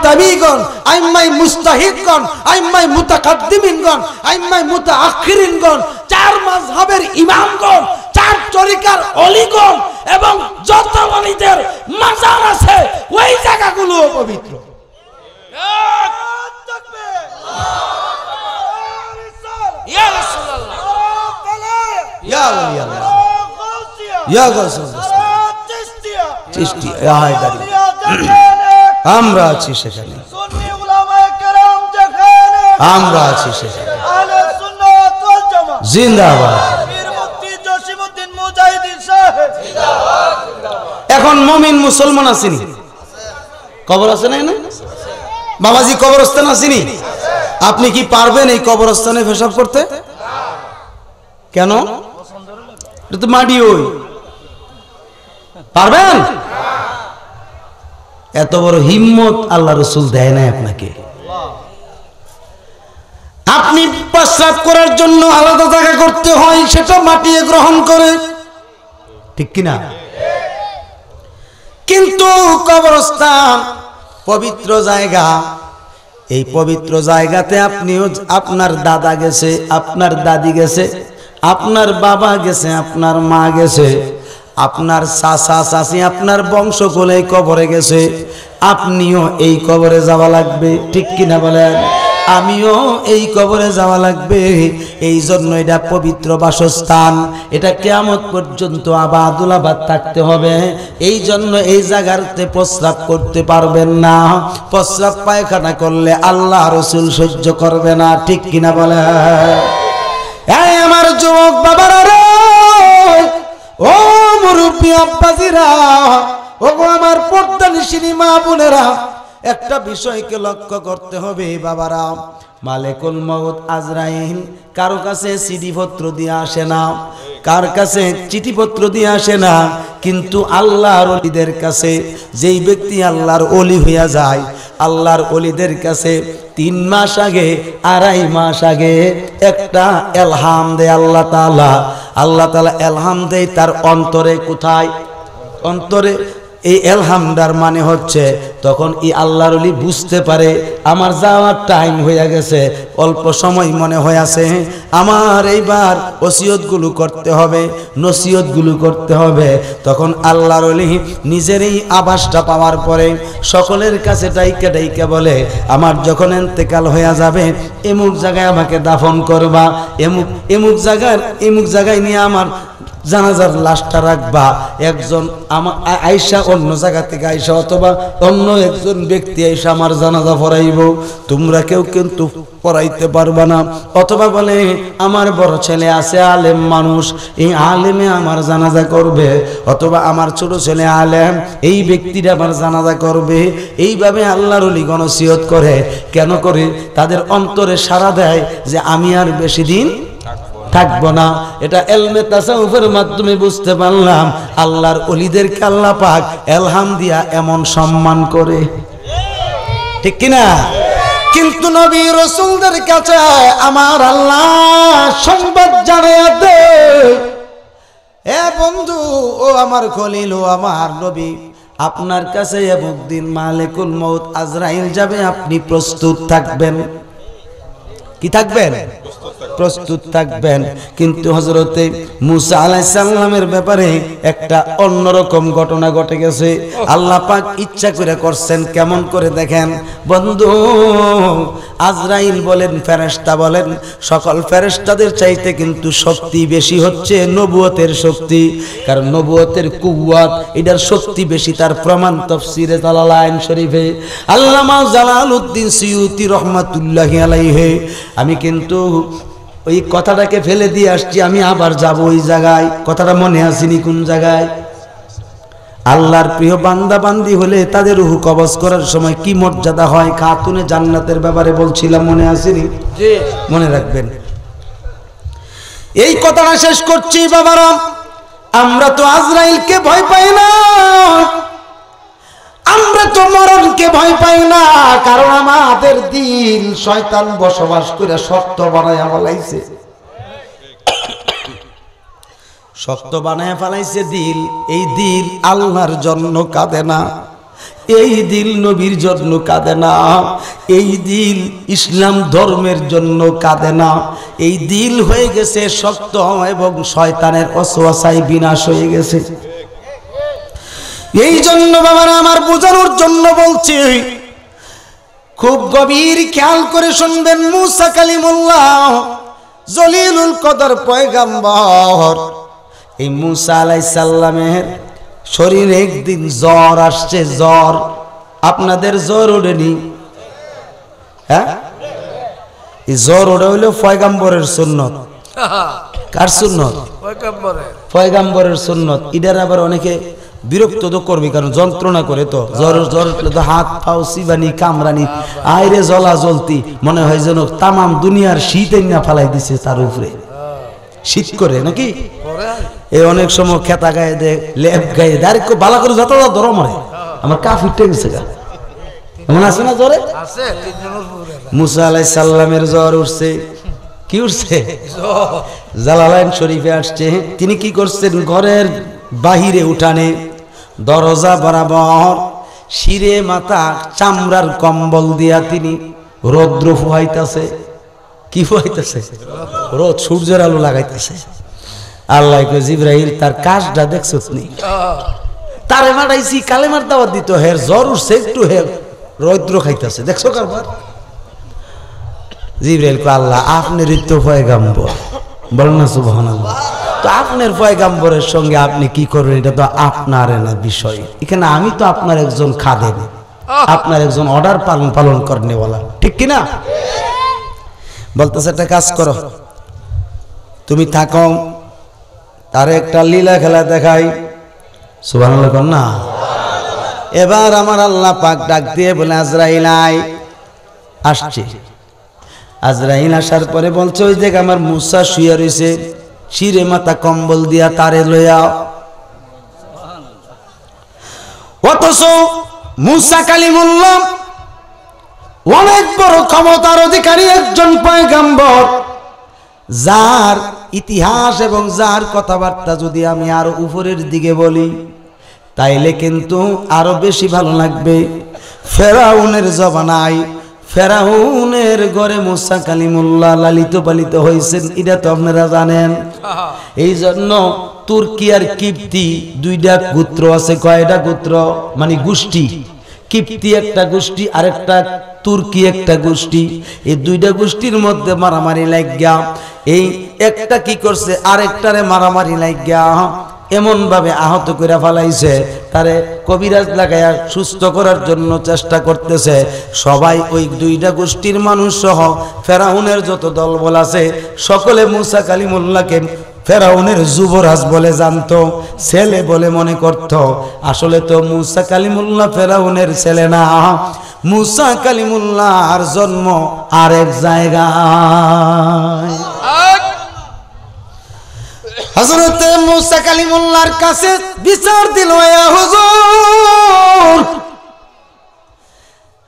A: তাবিগণ, আইম্মাই মুস্তাহিদগণ, আইম্মাই মুতাকাদ্দিমিনগণ, আইম্মাই মুতাআখিরিনগণ, চার মাযহাবের ইমামগণ, চার তরিকার ওলিগণ এবং যত ওলিদের মাজার আছে, ওই জায়গাগুলো পবিত্র। ইয়া রাসূলুল্লাহ, ইয়া ওলি আল্লাহ, ইয়া রাসূলুল্লাহ, চিশতি, ইয়া হায়দারি, আমরা আছি সেখানে, সুন্নি উলামায়ে কেরাম যেখানে, আমরা আছি সেখানে, আহলে সুন্নাত ওয়াল জামাত জিন্দাবাদ, পীর মুফতি জসিমউদ্দিন মুজাহিদিন সাহেব জিন্দাবাদ। এখন মুমিন মুসলমান আসেনি, কবর আছে না? বাবাজি কবরস্থান আসেনি? আপনি কি পারবেন এই কবরস্থানে পেশাব করতে? কেন? এটা তো মাটি, ওই পারবেন? এত বড় হিম্মত আল্লাহ রাসূল দেয় না আপনাকে। আপনি প্রস্রাব করার জন্য আলাদা জায়গা করতে হয়, সেটা মাটিয়ে গ্রহণ করে, ঠিক কিনা? কিন্তু কবরস্থান পবিত্র জায়গা। এই পবিত্র জায়গাতে আপনিও, আপনার দাদা গেছে, আপনার দাদি গেছে, আপনার বাবা গেছে, আপনার মা গেছে, আপনার চাচা চাচি, আপনার বংশকুলে কবরে গেছে, আপনিও এই কবরে যাওয়া লাগবে, ঠিক কিনা বলেন? আমিও এই কবরে যাওয়া লাগবে। এই জন্য এটা পবিত্র বাসস্থান, এটা কিয়ামত পর্যন্ত আবাদুল আবাদ থাকতে হবে। এই জন্য এই জায়গাতে প্রস্রাব করতে পারবেন না। প্রস্রাব পায়খানা করলে আল্লাহ রাসূল সহ্য করবে না, ঠিক কিনা বলে? এই আমার যুবক বাবারা রে, ও মুরব্বী আব্বাজিরা, ও আমার পর্দানিশিনী মা বোনেরা, একটা বিষয়কে লক্ষ্য করতে হবে বাবারা। মালিকুল মউত আজরাইল কারো কাছে চিঠিপত্র দিয়ে আসে না, কার কাছে চিঠিপত্র দিয়ে আসে না, কিন্তু আল্লাহর ওলিদের কাছে, যেই ব্যক্তি আল্লাহর ওলি হইয়া যায়, আল্লাহর ওলিদের কাছে 3 মাস আগে, 2.5 মাস আগে একটা এলহাম দেয় আল্লাহ তাআলা। আল্লাহ তাআলা এলহাম দেয় তার অন্তরে। কোথায়? অন্তরে। এই এলহামদার মানে হচ্ছে তখন এই আল্লাহর ওলি বুঝতে পারে আমার যাওয়ার টাইম হয়ে গেছে, অল্প সময় মনে হয়ে আছে, আমার এইবার ওসিয়তগুলো করতে হবে, নসিহতগুলো করতে হবে। তখন আল্লাহর ওলি নিজের এই আভাসটা পাওয়ার পরে সকলের কাছে ডাইকা ডাইকা বলে, আমার যখন ইন্তেকাল হয়ে যাবে, এমুক জায়গায় আমাকে দাফন করবা, এমুক জায়গায় নিয়ে আমার জানাজার লাশটা রাখবা, একজন আয়সা অন্য জায়গা থেকে আয়সা অথবা অন্য একজন ব্যক্তি আয়সা আমার জানাজা পড়াইব, তোমরা কেউ কিন্তু পড়াইতে পারবা না। অথবা বলে আমার বড় ছেলে আছে আলেম মানুষ, এই আলেমে আমার জানাজা করবে, অথবা আমার ছোট ছেলে আলেম, এই ব্যক্তিরা আমার জানাজা করবে। এইভাবে আল্লাহর ওলি গণসিয়ত করে। কেন করে? তাদের অন্তরে সাড়া দেয় যে আমি আর বেশি দিন থাকবো না। এটা এলমে তাসাউফের মাধ্যমে বুঝতে পারলাম আল্লাহর ওলিদেরকে আল্লাহ পাক এলহাম দিয়া এমন সম্মান করে, ঠিক কিনা? কিন্তু নবী রাসূলদের কাছে আমার আল্লাহ সংবাদ জানায়া দে, এ বন্ধু, ও আমার খলিল, ও আমার নবী, আপনার কাছে এমন দিন মালিকুল মউত আজরাইল যাবে, আপনি প্রস্তুত থাকবেন। কি থাকবেন? প্রস্তুত থাকবেন। কিন্তু হযরতে মুসা আলাইহিস সালামের ব্যাপারে একটা অন্যরকম ঘটনা ঘটে গেছে। আল্লাহ পাক ইচ্ছা করে করছেন। কেমন করে দেখেন বন্ধু, আজরাইল বলেন, ফেরেশতা বলেন, সকল ফেরেশতাদের চাইতে কিন্তু শক্তি বেশি হচ্ছে নবুয়তের শক্তি। কারণ নবুয়তের কুওয়াত, এটার শক্তি বেশি। তার প্রমাণ তাফসীরে জালালাইন শরীফে আল্লামা জালালউদ্দিন সিয়ুতি রহমাতুল্লাহি আলাইহি, আমি কিন্তু ওই কথাটাকে ফেলে দিয়ে আসছি, আমি আবার যাব ওই জায়গায়। কথাটা মনে আসেনি কোন জায়গায়? আল্লাহর প্রিয় বান্দা বান্দি হলে তাদের রূহ কবজ করার সময় কি মর্যাদা হয়, খাতুনে জান্নাতের ব্যাপারে বলছিলাম, মনে আসেনি? জি, মনে রাখবেন। এই কথাটা শেষ করছি বাবারা। আমরা তো আজরাইলকে ভয় পাই না, আমরা তো মরণকে ভয় পাই না, কারণ আমাদের দিল শয়তান বসবাস করে শক্ত বানায়া ফেলাইছে। শক্ত বানায়া ফেলাইছে দিল। এই দিল আল্লাহর জন্য কাঁদে না, এই দিল নবীর জন্য কাঁদে না, এই দিল ইসলাম ধর্মের জন্য কাঁদে না। এই দিল হয়ে গেছে শক্ত এবং শয়তানের ওয়াসওয়াসায় বিনাশ হয়ে গেছে। এই জন্য বাবারা আমার বোঝানোর জন্য বলছি, খুব গভীর খেয়াল করে শুনবেন। মুসা কালিমুল্লাহ জলিলুল কদর পয়গম্বর, এই মুসা আলাইহিস সালামের শরীরে একদিন জ্বর আসছে। জ্বর, আপনাদের জ্বর ওঠেনি? হ্যাঁ, এই জ্বর ওঠা হইল পয়গম্বরের সুন্নত। কার সুন্নত? পয়গম্বরের সুন্নত। এটার আবার অনেকে বিরক্ত তো করবি, কারণ যন্ত্রণা করে তো। জ্বর জ্বর তো হাত পাও চিবানি কামরানি, আইরে জ্বলা জ্বলতি, মনে হয় যেন তামাম দুনিয়ার শীত না ফালাই দিছে তার উপরে। শীত করে নাকি এই অনেক সময় খেতা গায়ে দে, লেপ গায়ে দে, আর বালা করে যত ধরো মরে। আমার কা ফিটে গেছে গা, এমন আছে না জ্বরে? মুসা আলাইহিস সালামের জ্বর উঠছে। কি উঠছে? জালালাইন শরীফে আসছে। তিনি কি করছেন? ঘরের বাহিরে উঠানে দরজা বরাবর শিরে মাথা চামড়ার কম্বল দিয়া তিনি রৌদ্র ফুয়াইতেছে। কি ফুয়াইতেছে? রোদ, সূর্যের আলো লাগাইতেছে। আল্লাহ কই, জিবরাইল তার কাজটা দেখছো তুমি? তারে মারাইছি কালেমার দাওয়াত দিত, হের জ্বর উঠছে, একটু হের রৌদ্র খাইতেছে, দেখছো কারবার? জিবরাইল কই, আল্লাহ আপনার তো পয়গম্বর, বলেন না সুবহানাল্লাহ। তো আপনার পয়গম্বরের সঙ্গে আপনি কি করবেন, এটা তো আপনার না বিষয়। এখানে আমি তো আপনার একজন খাদেম, আপনার একজন অর্ডার পালন করনেওয়ালা, ঠিক কিনা? বলতেছে একটা কাজ করো, তুমি থাকো, তার একটা লীলা খেলা দেখাই। সুবহানাল্লাহ কর না। এবার আমার আল্লাহ পাক ডাক দিয়ে বলে, আজরাইল আয়। আসছে আজরাইল। আসার পরে বলছে, ওই দেখ আমার মুসা শুয়ে রয়েছে, শিরে মাথা কম্বল দিয়া তারে লইয়া। অথচ মুসা কালিমুল্লাহ অনেক বড় ক্ষমতার অধিকারী একজন পয়গম্বর, যার ইতিহাস এবং যার কথাবার্তা যদি আমি আরো উপরের দিকে বলি তাইলে কিন্তু আরো বেশি ভালো লাগবে। ফেরাউনের জমানায় ফেরাউনের ঘরে মুসা কালিমুল্লাহ লালিত পালিত হয়েছেন, এটা তো আপনারা জানেন। এই জন্য তুর্কি আর কিপ্তি দুইটা গোত্র আছে। কয়টা গোত্র? মানে গোষ্ঠী। কিপ্তি একটা গোষ্ঠী, আরেকটা তুর্কি একটা গোষ্ঠী। এই দুইটা গোষ্ঠীর মধ্যে মারামারি লাগিয়া এই একটা কি করছে আরেকটারে মারামারি লাগিয়া এমন ভাবে আহত করে ফেলাইছে, তারে কবিরাজ লাগাইয়া সুস্থ করার জন্য চেষ্টা করতেছে। সবাই ওই দুইটা গোষ্ঠীর মানুষ সহ ফেরাউনের যত দলবল আছে সকলে মুসা কালিমুল্লাহকে ফেরাউনের যুবরাজ বলে জানতো, ছেলে বলে মনে করত। আসলে তো মুসা কালিমুল্লাহ ফেরাউনের ছেলে না, মুসা কালিমুল্লাহর জন্ম আরেক জায়গায়। হযরত মুসা কালিমুল্লাহর কাছে বিচার দিল, ইয়া হুজুর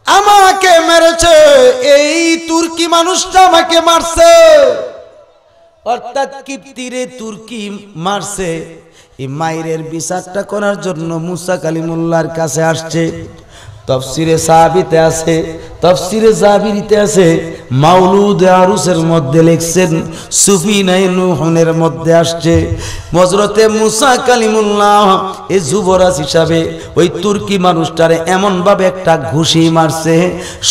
A: আমাকে মেরেছে, এই তুর্কি মানুষটা আমাকে মারছে, অর্থাৎ কিপ্তিরে তুর্কি মারছে। এই মাইরের বিচারটা করার জন্য মুসা কালিমুল্লাহর কাছে আসছে। তাফসিরে সাহাবিতে আছে, তাফসিরে জাবিরিতে আছে, মাউলুদ আরুসের মধ্যে লিখছেন, সুফিনায়ে নুহুনের মধ্যে আসছে। হযরতে মুসা কালিমুল্লাহ এই যুবরাজ হিসাবে ওই তুর্কি মানুষটারে এমন ভাবে একটা ঘুষি মারছে,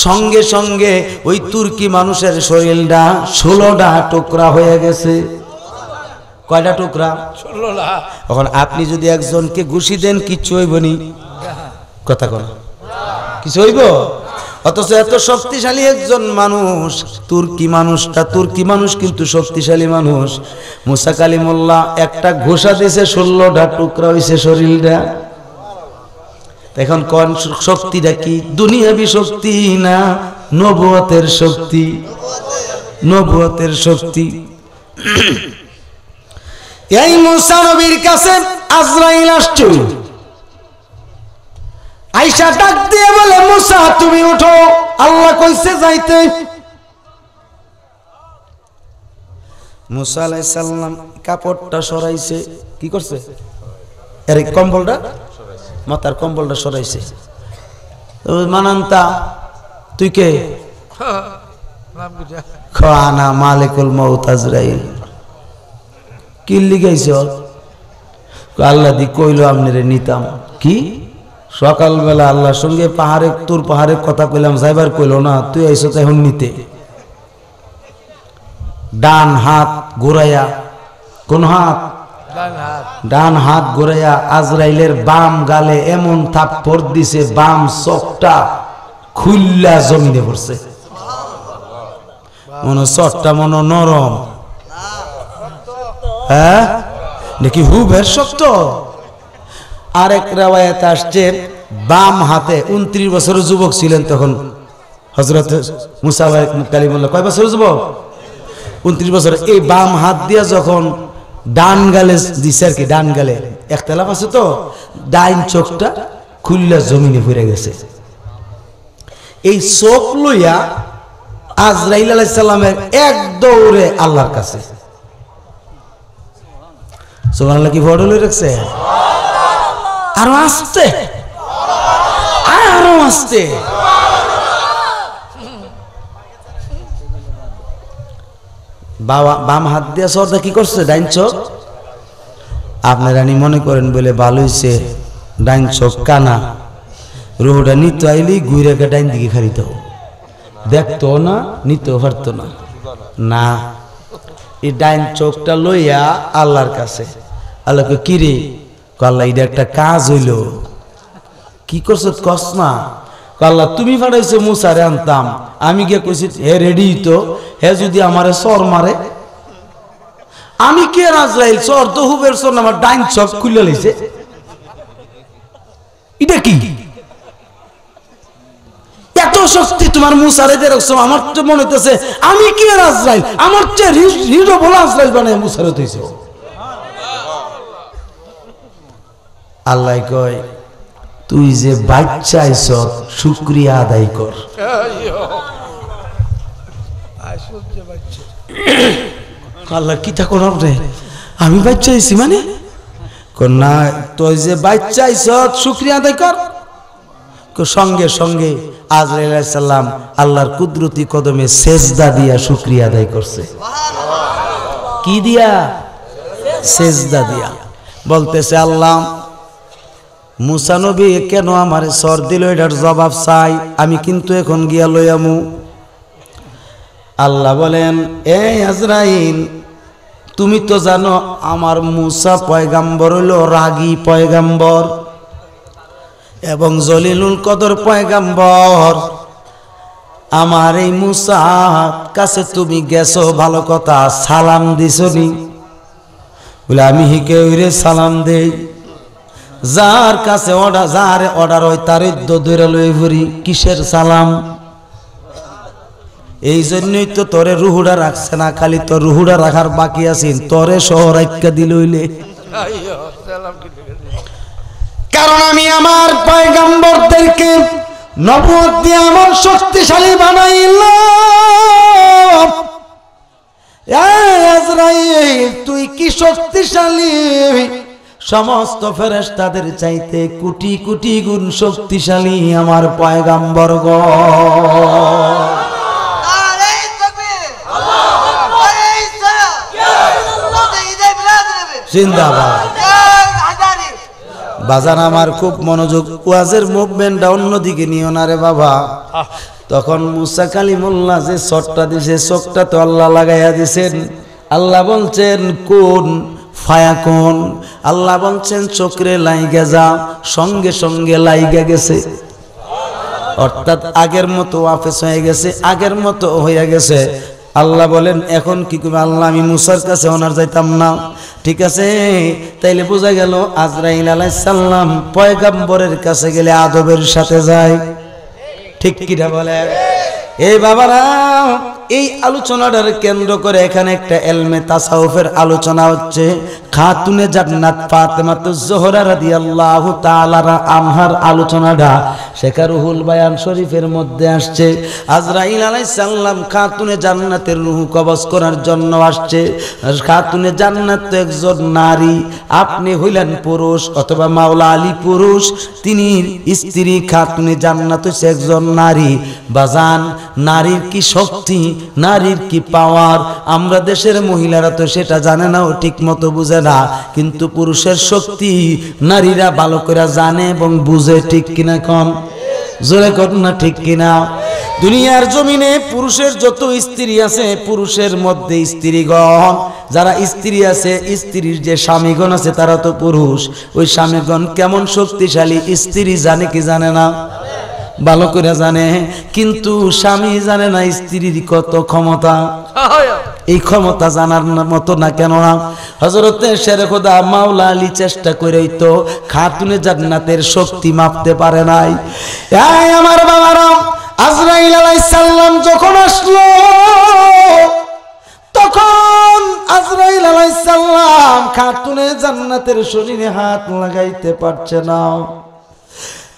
A: সঙ্গে সঙ্গে ওই তুর্কি মানুষের শরীরটা 16টা টুকরা হয়ে গেছে। কয়টা টুকরা? 16টা। এখন আপনি যদি একজনকে ঘুষি দেন কিচ্ছু হইবনি, কথা কোন কিছু হইব? অথচ এত শক্তিশালী একজন মানুষ, তুর্কি মানুষটা, তুর্কি মানুষ কিন্তু শক্তিশালী মানুষ। মুসা কালিমুল্লাহ একটা ঘোষা দিয়েছে, 16টা টুকরা হয়েছে শরীরটা। এখন কোন শক্তিটা কি? দুনিয়াবি শক্তি না নবুয়তের শক্তি? নবুয়তের শক্তি। এই মুসা নবীর কাছে আজরাইল আসছে, আয়েশা ডাক দিয়ে বলে, মুসা তুমি উঠো, আল্লাহ কইছে যাইতে। মুসা আলাইহিস সালাম কাপড়টা সরাইছে, কি করছে? আরে কম্বলটা, মাথার কম্বলটা সরাইছে। মানান্তা তুই কে? খানা মালিকুল মউত আজরাইল। কি লিখাইছ? আল্লাহ দি কইলো আমনেরে নিতাম। কি সকালবেলা আল্লাহর সঙ্গে পাহাড়ে, তোর পাহাড়ে কথা কইলাম, যাইবার কইলো না, তুই আইসো এখন নিতে। ডান হাত ঘুরাইয়া, কোন হাত? ডান হাত ঘুরাইয়া আজরাইলের বাম গালে এমন থাপ্পড় দিছে, বাম চোখটা খুল্লা জমিনে পড়ছে। মনে চটটা মনে নরম, হ্যাঁ নাকি হুবের শক্ত। আরেক রাওয়ায়াত আসছে বাম হাতে, 29 বছরের যুবক ছিলেন তখন হযরত মুসা কালিমুল্লাহ। কয় বছরের যুবক? 29 বছর। এই বাম হাত দিয়া যখন ডান গালে দিছে আর কি, ডান গালে ইখতিলাফ আছে তো, ডাইন চোখটা খুললা জমিনে পড়ে গেছে। এই চোখ লইয়া আজরাইল আলাইহিস সালামের এক দৌড়ে আল্লাহর কাছে। সুবহানাল্লাহ। কি বড় লই রাখছে? আরো আসতে, আরো আসতে। বাবা বাম হাত দিয়ে সর্দা কি করছে? ডাইন চোখ। আপনারা মনে করেন বলে ভালো হয়েছে, ডাইন চোখ কানা, রোহটা নিতে আইলি ঘুরে ডাইন দিকে খারিত, দেখতো না, নিতেও পারতো না। না, এই ডাইন চোখটা লইয়া আল্লাহর কাছে। আল্লাহকে কিরে? আল্লাহ এটা একটা কাজ হইল। কি করছো? কস না। আল্লাহ তুমি পাঠাইছো মুসারে আনতাম, আমি গিয়ে কইছি হে রেডি তো, হে যদি আমারে সর মারে, আমি কে আজরাইল? সর তো হুবের সর, আমার ডাইন চোখ খুলে লইছে। এটা কি এত শক্তি তোমার মুসারে দিয়ে রাখছো? আমার তো মনে হইতেছে আমি কি আজরাইল, আমার চেয়ে হিরো বলা আজরাইল বানায় মুসারে হইছে। আল্লাহ কয় তুই যে বাচ্চা আইছ শুকরিয়া আদায় কর। আল্লাহ কি থাকো রে, আমি বাচ্চা আইছি মানে? না, তুই যে বাচ্চা আইছ শুকরিয়া আদায় কর। সঙ্গে সঙ্গে আজরাইল আলাইহিস সালাম আল্লাহর কুদরতি কদমে সেজদা দিয়া শুকরিয়া আদায় করছে। কি দিয়া? সেজদা দিয়া। বলতেছে আল্লাহ মুসা নবী কেন আমারে সর দিল, এটার জবাব চাই। আমি কিন্তু এখন গিয়া লইয়ামু। আল্লাহ বলেন, এই আজরাইল, তুমি তো জানো আমার মুসা পয়গাম্বর হলো রাগী পয়গাম্বর এবং জলিলুল কদর পয়গাম্বর। আমার এই মুসা কাছে তুমি গেছো, ভালো কথা, সালাম দিছনি? বলে আমি হিকে ওইরে সালাম দেই, যার কাছে অর্ডার, যার অর্ডার হয় তার ধরে লই ভরি, কিসের সালাম? এই জন্যই তো তোরে রুহুডা রাখছে না, খালি তোর রুহুডা রাখার বাকি আছে, তোরে শহর আইক্কা দিলইলে। কারণ আমি আমার পয়গাম্বরদেরকে নবুয়ত দিয়ে আমার শক্তিশালী বানাইলাম। আজরাইল, তুই কি শক্তিশালী? সমস্ত ফেরেশতাদের চাইতে কোটি কোটি গুণ শক্তিশালী আমার পয়গাম্বরগণ। জিন্দাবাদ। বাজান আমার খুব মনোযোগ, ওয়াজের মুভমেন্টটা অন্যদিকে নিও না রে বাবা। তখন মুসা কালিমুল্লাহ যে চটটা দিছে, চোখটা তো আল্লাহ লাগাইয়া দিছেন। আল্লাহ বলছেন কোন ফায়াকুন, আল্লাহ বলছেন চোখরে লাইগা যা, সঙ্গে সঙ্গে লাইগা গেছে। অর্থাৎ আগের মতো ওয়াফেস হয়ে গেছে, আগের মতো হয়ে গেছে। আল্লাহ বলেন এখন কি করবে? আল্লাহ, আমি মুসার কাছে ওনার যাইতাম না। ঠিক আছে, তাইলে বোঝা গেল আজরাইল আলাইহিস সালাম পয়গম্বরের কাছে গেলে আদবের সাথে যায়। ঠিক কিনা বলে? এই বাবারা, এই আলোচনাটার কেন্দ্র করে এখানে একটা ইলমে তাসাউফের আলোচনা হচ্ছে। খাতুনে জান্নাত ফাতেমাতুজ জোহরা রাদিয়াল্লাহু তাআলা আনহার আলোচনাটা শেখা রুহুল বায়ান শরীফের মধ্যে আসছে। আজরাইল আলাইহিস সালাম খাতুনে জান্নাতের রূহ কবজ করার জন্য আসছে। খাতুনে জান্নাত তো একজন নারী, আপনি হইলেন পুরুষ অথবা মাওলা আলী পুরুষ, তিনি স্ত্রী। খাতুনে জান্নাত হচ্ছে একজন নারী। বাজান, নারীর কি শক্তি, নারীর কি পাওয়ার, আমরা দেশের মহিলারা তো সেটা জানে না, ও ঠিক মতো বুঝে না। কিন্তু পুরুষের শক্তি নারীরা ভালো করে জানে এবং বুঝে। ঠিক কিনা কন? জোরে কর না, ঠিক কিনা? দুনিয়ার জমিনে পুরুষের যত স্ত্রী আছে, পুরুষের মধ্যে স্ত্রীগণ যারা স্ত্রী আছে, স্ত্রীর যে স্বামীগণ আছে তারা তো পুরুষ। ওই স্বামীগণ কেমন শক্তিশালী স্ত্রী জানে কি জানে না? ভালো করে জানে। কিন্তু স্বামী জানে না স্ত্রীর কত ক্ষমতা। এই ক্ষমতা জানার মতো না, কেন না? হযরতে শেরে খোদা মাওলা আলী চেষ্টা করেই তো খাতুনে জান্নাতের শক্তি মাপতে পারে নাই। এই আমার বাবারা, আজরাইল আলাইহিস সালাম যখন আসলো, তখন আজরাইল আলাইহিস সালাম খাতুনে জান্নাতের শরীরে হাত লাগাইতে পারছে না।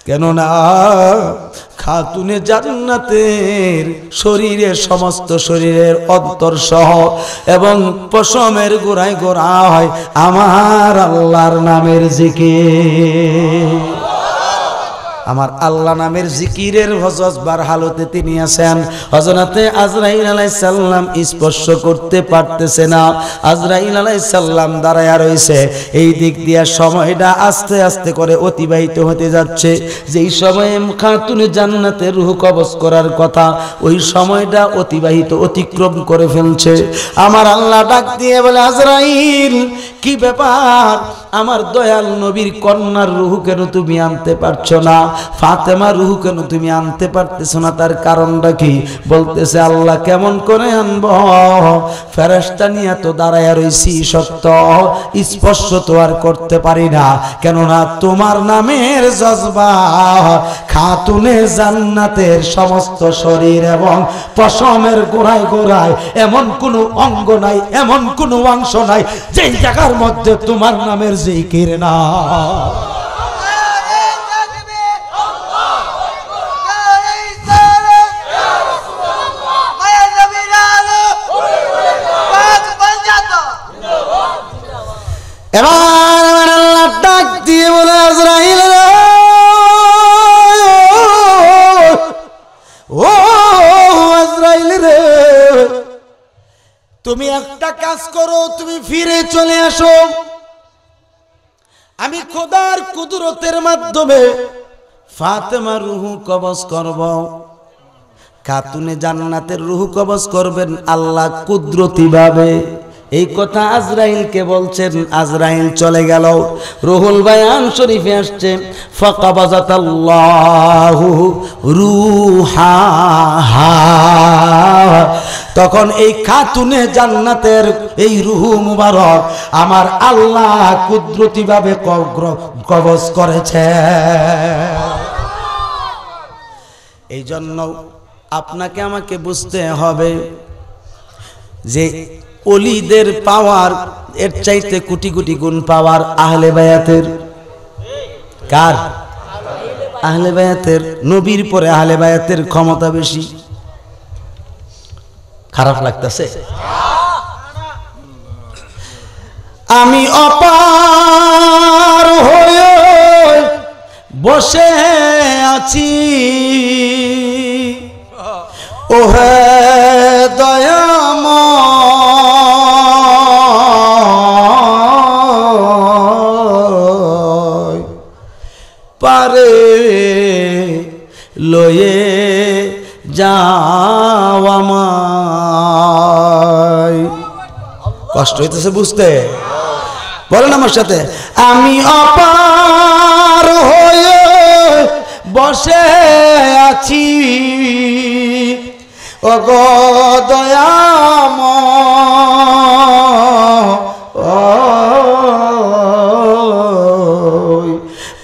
A: কেননা খাতুনে জান্নাতের শরীরের সমস্ত শরীরের অন্তর সহ এবং পশমের গোড়ায় গোড়ায় আমার আল্লাহর নামের জিকির, আমার আল্লাহ নামের জিকিরের হজবার হালতে তিনি আছেন। হযরতে আজরাইল আলাইহিস সালাম স্পর্শ করতে পারতেছে না। আজরাইল আলাইহিস সালাম দাঁড়ায়া রইছে। এই দিক দিয়ে সময়টা আস্তে আস্তে করে অতিবাহিত হতে যাচ্ছে। যেই সময়ে খাতুনে জান্নাতের রূহ কবজ করার কথা, ওই সময়টা অতিক্রম করে ফেলছে। আমার আল্লাহ ডাক দিয়ে বলে, আজরাইল, কি ব্যাপার? আমার দয়াল নবীর কন্যার রূহ কেন তুমি আনতে পারছো না? ফাতেমার রূহ কেন তুমি আনতে পারতেছো না? তার কারণটা কি? বলতেছে, আল্লাহ কেমন করে আনব? ফেরেশতা নিয়ে তো দাঁড়ায়া রইছি, সত্য স্পর্শ তো আর করতে পারি না। কেননা তোমার নামের জজবা খাতুনে জান্নাতের সমস্ত শরীর এবং পশমের গোড়ায় গোড়ায় এমন কোনো অঙ্গ নাই, এমন কোনো অংশ নাই যেই জায়গার মধ্যে তোমার নামের জিকির না। এবার আমার আল্লাহ ডাক দিয়ে বলে, আজরাইল, ও আজরাইল রে, তুমি একটা কাজ করো, তুমি ফিরে চলে আসো। আমি খোদার কুদরতের মাধ্যমে ফাতেমার রূহ কবজ করব। খাতুনে জান্নাতের রূহ কবজ করবেন আল্লাহ কুদরতি ভাবে। এই কথা আজরাইলকে বলছেন, আজরাইল চলে গেল। রুহুল বায়ান শরীফে আসছে ফাকাবাজাতাল্লাহু রূহাহা। তখন এই খাতুনে জান্নাতের এই রূহ মুবারক আমার আল্লাহ কুদরতি ভাবে কবজ করেছে। এই জন্য আপনাকে আমাকে বুঝতে হবে যে ওলিদের পাওয়ার এর চাইতে কোটি কোটি গুণ পাওয়ার আহলে বায়াতের। কার? আহলে বায়াতের। নবীর পরে আহলে বায়াতের ক্ষমতা বেশি। খারাপ লাগতেছে? আমি অপার হয়ে বসে আছি, ওহে দয়াময়, পারে লয়ে যাও আমায়। কষ্ট হইতেছে বুঝতে? বলেন আমার সাথে, আমি অপার হয়ে বসে আছি, ওগো দয়াময়,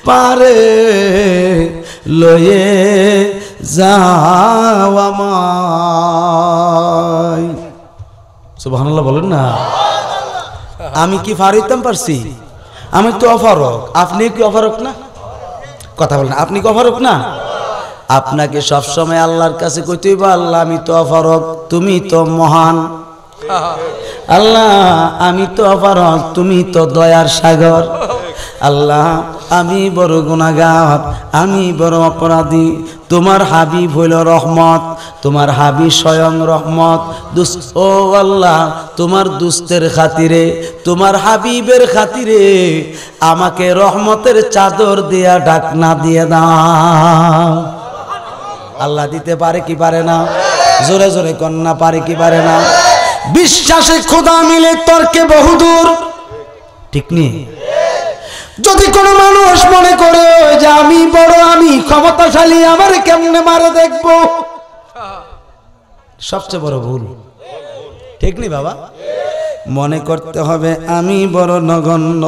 A: পারে লয়ে যাও আমায়। সুবহানাল্লাহ বলেন না। আমি কি ফারিতাম পারছি? আমি তো অফারক। আপনি কি অফারক না? কথা বলেন, আপনি কি অফারক না? আপনাকে সবসময় আল্লাহর কাছে কইতে হইব, আল্লাহ আমি তো অফারক, তুমি তো মহান। আল্লাহ আমি তো অফারক, তুমি তো দয়ার সাগর। আল্লাহ আমি বড় গুনাহগার, আমি বড় অপরাধী। তোমার হাবিব হইল রহমত, তোমার হাবিব স্বয়ং রহমত। ও আল্লাহ, তোমার দুস্তের খাতিরে, তোমার হাবিবের খাতিরে আমাকে রহমতের চাদর দিয়া ঢাকনা দিয়ে দাও। আল্লাহ দিতে পারে কি পারে না? জোরে জোরে কন্যা পারে কি পারে না? বিশ্বাসে খোদা মিলে তর্কে বহুদূর, ঠিক নেই? যদি কোনো মানুষ মনে করে যে আমি বড়, আমি ক্ষমতাশালী, আমার কেমনে মারে দেখবো, সবচেয়ে বড় ভুল, ঠিক নেই বাবা? মনে করতে হবে আমি বড় নগণ্য।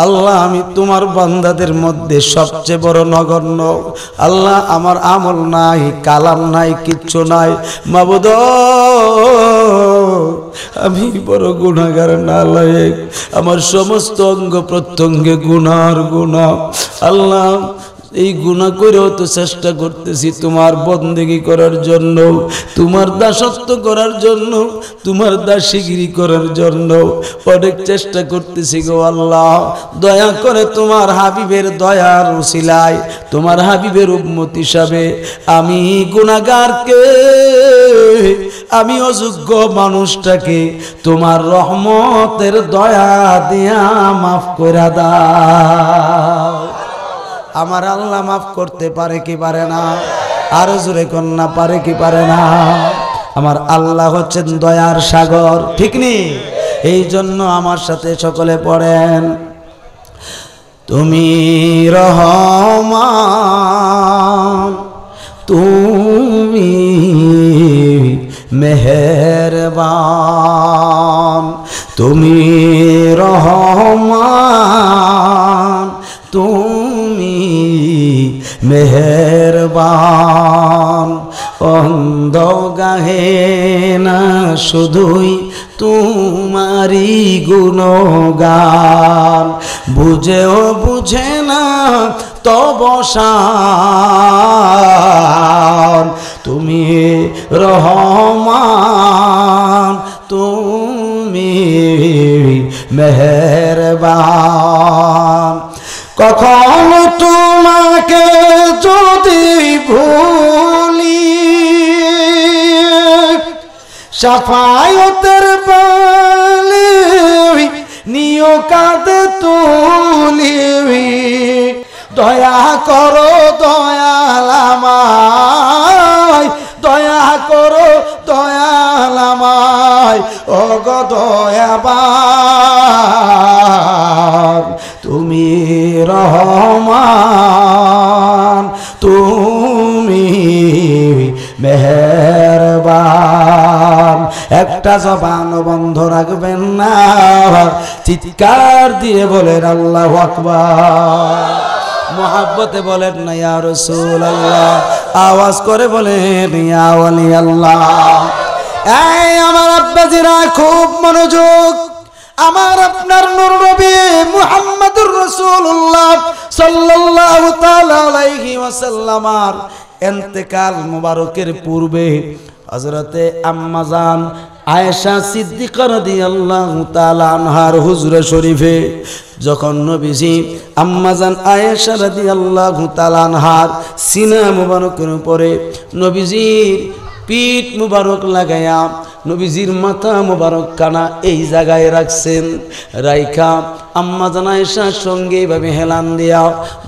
A: আল্লাহ আমি তোমার বান্দাদের মধ্যে সবচেয়ে বড় নগণ্য। আল্লাহ আমার আমল নাই, কালাম নাই, কিচ্ছু নাই। মাবুদ আমি বড় গুনাহগার, নালায়েক, আমার সমস্ত অঙ্গ প্রত্যঙ্গে গুনার গুনাহ। আল্লাহ এই গুনাহ করেও তো চেষ্টা করতেছি তোমার বন্দেগী করার জন্য, তোমার দাসত্ব করার জন্য, তোমার দাসীগিরি করার জন্য অনেক চেষ্টা করতেছি গো আল্লাহ। দয়া করে তোমার হাবিবের দয়ার উসিলায়, তোমার হাবিবের উম্মত হিসাবে আমি গুনাহগারকে, আমি অযোগ্য মানুষটাকে তোমার রহমতের দয়া দিয়া মাফ করে দাও। আমার আল্লাহ মাফ করতে পারে কি পারে না? আরো জোরে কন্যা পারে কি পারে না? আমার আল্লাহ হচ্ছেন দয়ার সাগর, ঠিক নি? এই জন্য আমার সাথে সকলে পড়েন, তুমি রহমান, তুমি মেহেরবান, তুমি রহমান, তুমি মেহেরবান। অন্ধ গাহে না শুধুই তোমারি গুণগান, বুঝেও বুঝে না তব শান। তুমি রহমান, তুমি মেহেরবান। কখনো তোমাকে যদি ভুলি, শাফায়াতের বালি নিও কাঁধে তুলি। দয়া করো দয়াল আমায়, দয়া নাই ও গো দয়াবান তুমি রহমান তুমি মেহেরবান। একটা জবান বন্ধ রাখবেন না, চিৎকার দিয়ে বলেন আল্লাহু আকবার। মোহাব্বতে বলেন না ইয়া রাসূলুল্লাহ, আওয়াজ করে বলেন ইয়া ওয়ালি আল্লাহ। এই আমার আব্বাজিরা খুব মনোযোগ, আমার আপনার নূর নবী মুহাম্মদুর রাসূলুল্লাহ সাল্লাল্লাহু তাআলা আলাইহি ওয়াসাল্লামার ইন্তেকাল মুবারকের পূর্বে হযরতে আম্মা জান আয়েশা সিদ্দিকা রাদিয়াল্লাহু তাআলা আনহার হুজরা শরীফে যখন নবীজি আম্মা জান আয়েশা রাদিয়াল্লাহু তাআলা আনহার সিনা মুবারকের উপরে নবীজির পিঠ মুবারক লাগায়া নবীজির মাথা মুবারক কানা এই জায়গায় রাখছেন, রাইখা আম্মা জান আয়েশার সঙ্গে এইভাবে হেলান দিয়া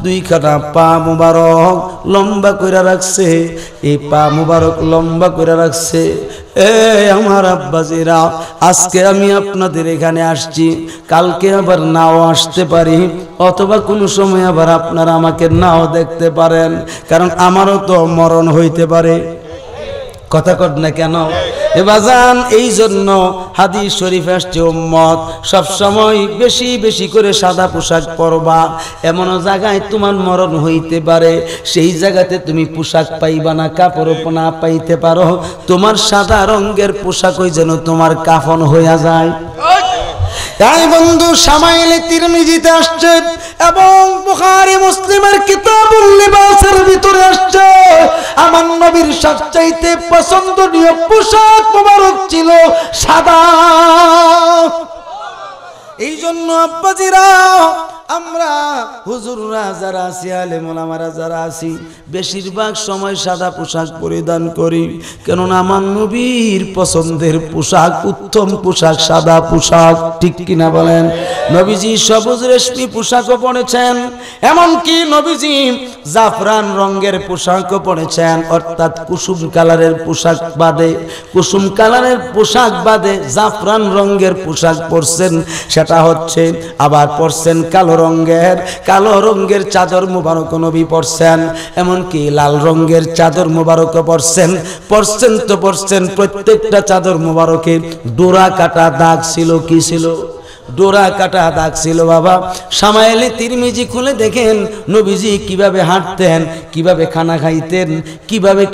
A: দুই খানা পা মুবারক লম্বা করে রাখছে। এই পা মুবারক লম্বা করে রাখছে। আমার আব্বাজিরা, আজকে আমি আপনাদের এখানে আসছি, কালকে আবার নাও আসতে পারি, অথবা কোনো সময় আবার আপনারা আমাকে নাও দেখতে পারেন, কারণ আমারও তো মরণ হইতে পারে। কথা কর না কেন এ বাজান? এই জন্য হাদিস শরীফ আসছে উম্মত সব সময় বেশি বেশি করে সাদা পোশাক পরবা। এমন জায়গায় তোমার মরণ হইতে পারে, সেই জায়গাতে তুমি পোশাক পাইবা না, কাপড় না পাইতে পারো, তোমার সাদা রঙের পোশাকই যেন তোমার কাফন হইয়া যায়। তাই বন্ধু শামাইলে তিরমিজিতে আসছে এবং বুখারী মুসলিমের কিতাবুল লিবাসের ভিতরে আসছে আমার নবীর সবচাইতে পছন্দনীয় পোশাক মোবারক ছিল সাদা। এই জন্য আব্বাজিরা, আমরা হুজুররা যারা আছি, আলেম ওলামারা যারা আছি, বেশিরভাগ সময় সাদা পোশাক পরিধান করি, কেননা আমার নবীর পছন্দের পোশাক, উত্তম পোশাক সাদা পোশাক। ঠিক কিনা বলেন? নবীজি সবুজ রেশমি পোশাকও পরেছেন, এমনকি নবীজি জাফরান রঙের পোশাকও পরেছেন, অর্থাৎ কুসুম কালারের পোশাক বাদে, কুসুম কালারের পোশাক বাদে জাফরান রঙের পোশাক পরছেন, সেটা হচ্ছে আবার পরছেন কালো রঙের চাদর মুবারক নবী পরছেন, এমনকি লাল রঙের চাদর মুবারক পরছেন তো পরছেন। প্রত্যেকটা চাদর মুবারকে ডোরা কাটা দাগ ছিল। কি ছিল? ডোরা কাটা দাগ ছিল। বাবা শামাইলে তিরমিজি খুলে দেখেন নবীজি কিভাবে হাঁটতেন, কিভাবে খানা খাইতেন, কিভাবে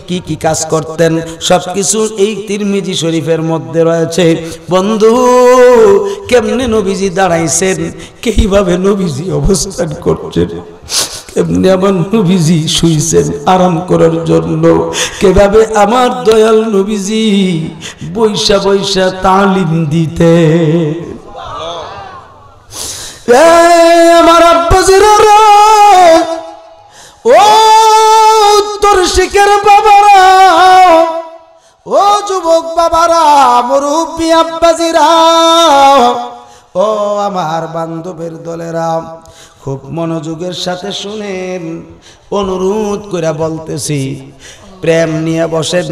A: কি কাজ করতেন, সবকিছু এই তিরমিজি শরীফের মধ্যে রয়েছে। বন্ধু, কেমনে নবীজি দাঁড়াইছেন, কিভাবে নবীজি অবস্থান করছেন, এমনি আমার নবীজি শুইছেন আরাম করার জন্য, কিভাবে আমার দয়াল নবীজি বৈশা বৈশা তালিম দিতে। আমার আব্বাজিরা, ও উত্তর শিখের বাবারা, ও যুবক বাবারা, মুরব্বী আব্বাজিরা, ও আমার বান্ধবের দলেরা, খুব মনোযোগের সাথে শুনেন, অনুরোধ করে বলতেছি, প্রেম নিয়ে বসেন।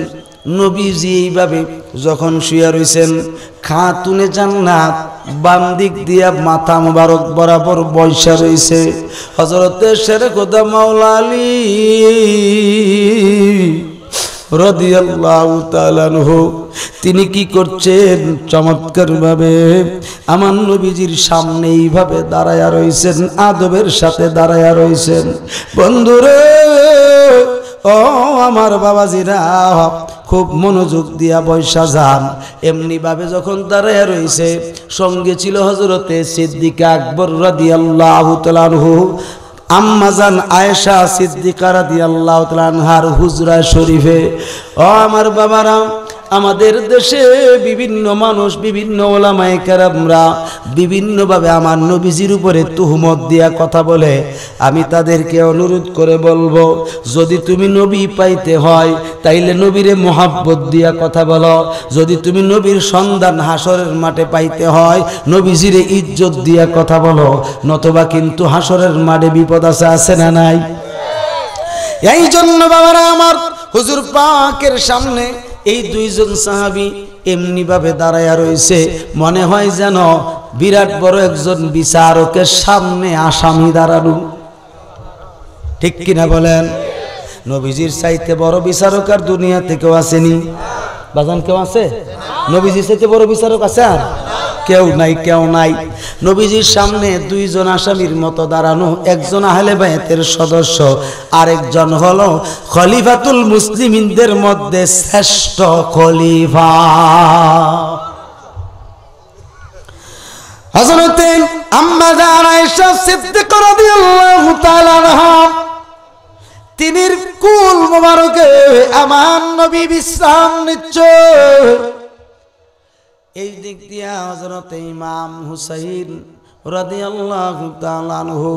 A: নবীজি এইভাবে যখন শুয়ে রইছেন, খাতুনে জান্নাত বাম দিক দিয়া মাথা মুবারক বরাবর বৈশা রইছে হযরতে শেরে খোদা মাওলা আলী রাদিয়াল্লাহু তাআলা আনহু। তিনি কি করছেন? চমৎকার ভাবে আমার নবীজির সামনে এইভাবে দাঁড়ায়া রইছেন, আদবের সাথে দাঁড়ায়া রইছেন। বন্ধুরে, ও আমার বাবাজিরা, খুব মনোযোগ দিয়া বৈশা যান। এমনি ভাবে যখন দাঁড়ায়া রইছে, সঙ্গে ছিল হযরতে সিদ্দিকা আকবর রাদিয়াল্লাহু তাআলা আনহু, আম্মা জান আয়েশা সিদ্দিকা রাদিয়াল্লাহু তাআলা আনহার হুজরা শরীফে। ও আমার বাবারা, আমাদের দেশে বিভিন্ন মানুষ, বিভিন্ন ওলামায়ে কেরামরা বিভিন্নভাবে আমার নবীজির উপরে তুহমত দিয়া কথা বলে। আমি তাদেরকে অনুরোধ করে বলবো, যদি তুমি নবী পাইতে হয় তাইলে নবীরে মোহাব্বত দিয়া কথা বলো। যদি তুমি নবীর সন্ধান হাসরের মাঠে পাইতে হয়, নবীজিরে ইজ্জত দিয়া কথা বলো, নতবা কিন্তু হাসরের মাঠে বিপদ আছে না নাই? এই জন্য বাবারা আমার, হুজুর পাকের সামনে এই দুইজন সাহাবী এমনি ভাবে দাঁড়ায়া রয়েছে, মনে হয় যেন বিরাট বড় একজন বিচারকের সামনে আসামি দাঁড়ানো। ঠিক কিনা বলেন? নবীজির চাইতে বড় বিচারক আর দুনিয়াতে কেউ আসেনি? বাজান কেউ আছে? নবীজির চাইতে বড় বিচারক আছে? আর কেউ নাই, কেউ নাই। নবীজির সামনে দুইজন আসামির মতো দাঁড়ানো, একজন আহলে বাইতের সদস্য, আরেকজন হলো খলিফাতুল মুসলিমিনদের মধ্যে শ্রেষ্ঠ খলিফা হযরত আম্মা জান আয়েশা সিদ্দিকা রাদিয়াল্লাহু তাআলা আনহা। তিনির কুল মোবারকে আমার নবী বিশ্রাম নিচ্ছে। এই দিক দিয়া হযরত ইমাম হুসাইন রাদিয়াল্লাহু তাআলা আনহু,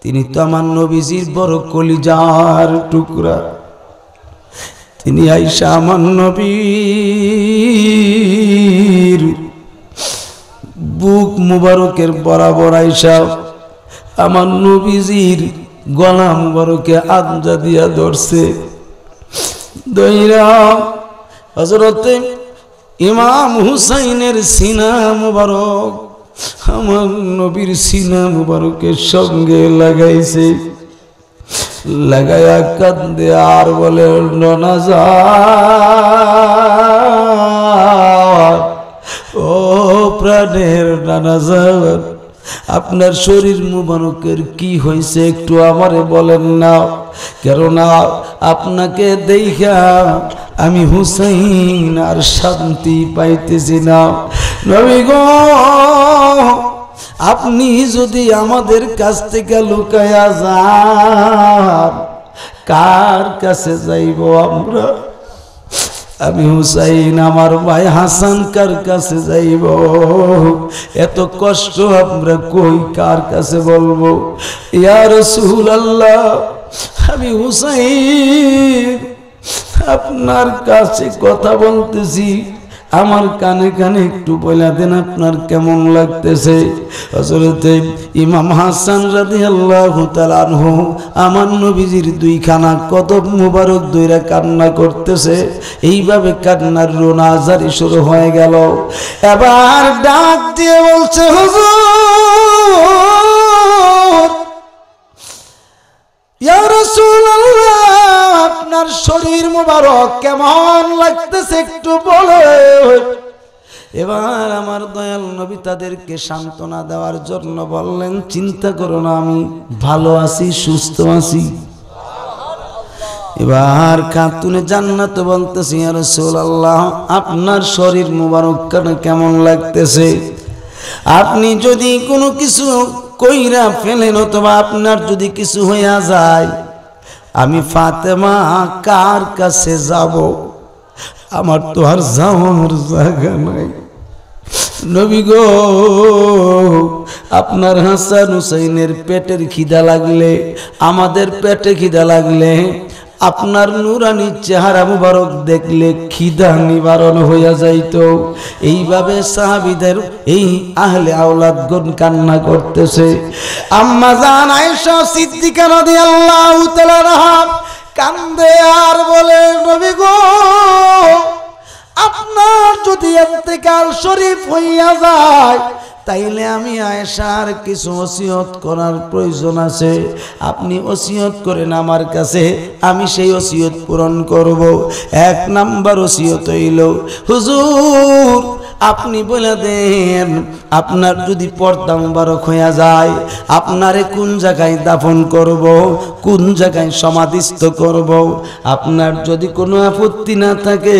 A: তিনি তো আমার নবীজির বড় কলিজার টুকরা। তিনি আয়েশা আমার নবীর বুক মুবারকের বরাবর আয়েশা আমার নবীজির গলা মুবারকে আঞ্জা দিয়া ধরছে। দইরা হযরত ইমাম হুসাইনের সিনা মুবারক আমার নবীর সিনা মুবারকের সঙ্গে লাগাইছে। লাগায়া কান্দে আর বলে, নানাজান, ও প্রাণের নানাজান, আপনার শরীর মুবারকের কি হয়েছে একটু আমারে বলেন না, কেননা আপনাকে দেখা আমি হুসাইন আর শান্তি পাইতেছি না। নবী গো, আপনি যদি আমাদের কাছ থেকে লুকায়া যান, কার কাছে যাইব আমরা? আমি হুসাইন আমার ভাই হাসান কার কাছে যাইব? এত কষ্ট আমরা কই কার কাছে বলবো? ইয়া রাসূলুল্লাহ, আমি হুসাইন আপনার কাছে কথা বলতেছি, আমার কানে কানে একটু বলে দেন আপনার কেমন লাগতেছে। হযরত ইমাম হাসান রাদিয়াল্লাহু তাআলা আনহু আমার নবীজির দুইখানা কদম মুবারক ধইরা কান্না করতেছে। এইভাবে কান্নার রোনা জারি শুরু হয়ে গেল। এবার ডাক দিয়ে বলছে, হুজুর, ইয়া রাসূলুল্লাহ, আপনার শরীর মুবারক কেমন লাগতেছে একটু বলে। এবার আমার দয়াল নবী তাদেরকে সান্ত্বনা দেওয়ার জন্য বললেন, চিন্তা করো না, আমি ভালো আছি, সুস্থ আছি। এবার খাতুনে জান্নাত বলতেছি, ইয়া রাসূলুল্লাহ, আপনার শরীর মুবারক কেমন লাগতেছে? আপনি যদি কোনো কিছু কইরা ফেলেন অথবা আপনার যদি কিছু হইয়া যায়, আমি ফাতেমা কার কাছে যাব? আমার তো আর যাওয়ার জায়গা নাই। নবী গো, আপনার হাসান হুসাইনের পেটের খিদা লাগলে, আমাদের পেটে খিদা লাগলে, আপনার নুরানি চেহারা মুবারক দেখলে খিদা নিবারণ হইয়া যাইত। এইভাবে সাহাবীদের এই আহলে আওলাদগণ কান্না করতেছে। আম্মা জান আয়েশা সিদ্দিকা রাদিয়াল্লাহু তাআলা আনহা কান্দে আর বলে, নবী গো, আপনার যদি ইন্তেকাল শরীফ হইয়া যায়, তাইলে আমি আয়েশার কিছু ওসিয়ত করার প্রয়োজন আছে। আপনি ওসিয়ত করেন আমার কাছে, আমি সেই ওসিয়ত পূরণ করব। এক নাম্বার ওসিয়ত হইল, হুজুর, আপনি বলে দেন আপনার যদি পর্দা মুবারক হইয়া যায়, আপনারে কোন জায়গায় দাফন করব, কোন জায়গায় সমাধিস্থ করব। আপনার যদি কোনো আপত্তি না থাকে,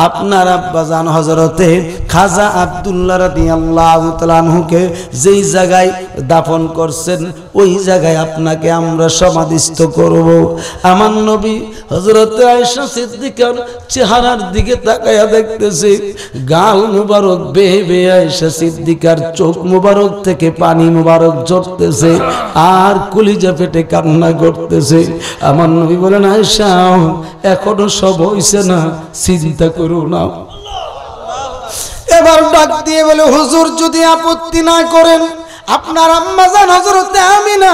A: আপনার আব্বাজান হযরতে খাজা আব্দুল্লাহ রাদিয়াল্লাহু তাআলা আনহুকে যেই জায়গায় দাফন করছেন, ওই জায়গায় আপনাকে আমরা সমাধিস্থ করব। আমার নবী হযরতে আয়েশা সিদ্দিকার চেহারার দিকে তাকায়া দেখতেছে, গাল মুবারক বেয়ে বেয়ে আয়েশা সিদ্দিকার চোখ মুবারক থেকে পানি মুবারক ঝরতেছে, আর কলিজা ফেটে কান্না করতেছে। আমার নবী বলেন, আয়েশা, এখনো সব হইছে না, চিন্তা করো না। এবার ডাক দিয়ে বলে, হুজুর, যদি আপত্তি না করেন, আপনার আম্মা জান হযরতে আমিনা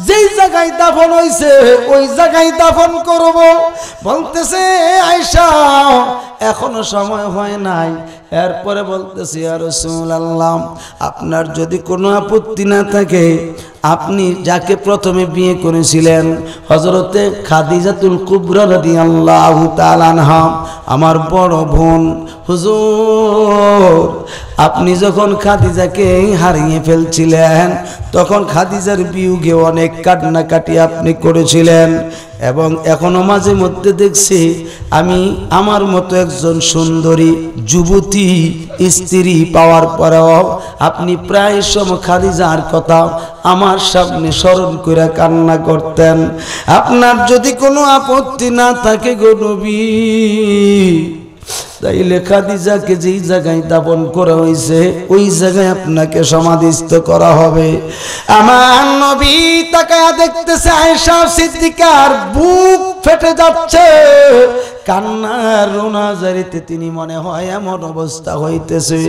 A: যেই জায়গায় দাফন হইছে ওই জায়গায় দাফন করব। বলতেছে আয়েশা এখনো সময় হয় নাই। এরপরে বলতেছি ইয়া রাসূলুল্লাহ, আপনার যদি কোনো আপত্তি না থাকে, আপনি যাকে প্রথমে বিয়ে করেছিলেন হযরতে খাদিজাতুল কুবরা রাদিয়াল্লাহু তাআলা আনহা, আমার বড় বোন, হুজুর আপনি যখন খাদিজাকে হারিয়ে ফেলছিলেন তখন খাদিজার বিয়োগে অনেক কান্নাকাটি আপনি করেছিলেন, এবং এখনো মাঝে মধ্যে দেখছি আমি আমার মতো একজন সুন্দরী যুবতী স্ত্রী পাওয়ার পরেও আপনি প্রায় সময় খাদিজার কথা আমার সামনে স্মরণ করে কান্না করতেন। আপনার যদি কোনো আপত্তি না থাকে গো নবী, তাইলে খাদিজাকে যেই জায়গায় দাফন করা হয়েছে ওই জায়গায় আপনাকে সমাধিস্থ করা হবে। আমার নবী তাকায়া দেখতেছে আয়েশা সিদ্দিকার বুক ফেটে যাচ্ছে, কান্নার রোনাজারিতে তিনি মনে হয় এমন অবস্থা হইতেছে।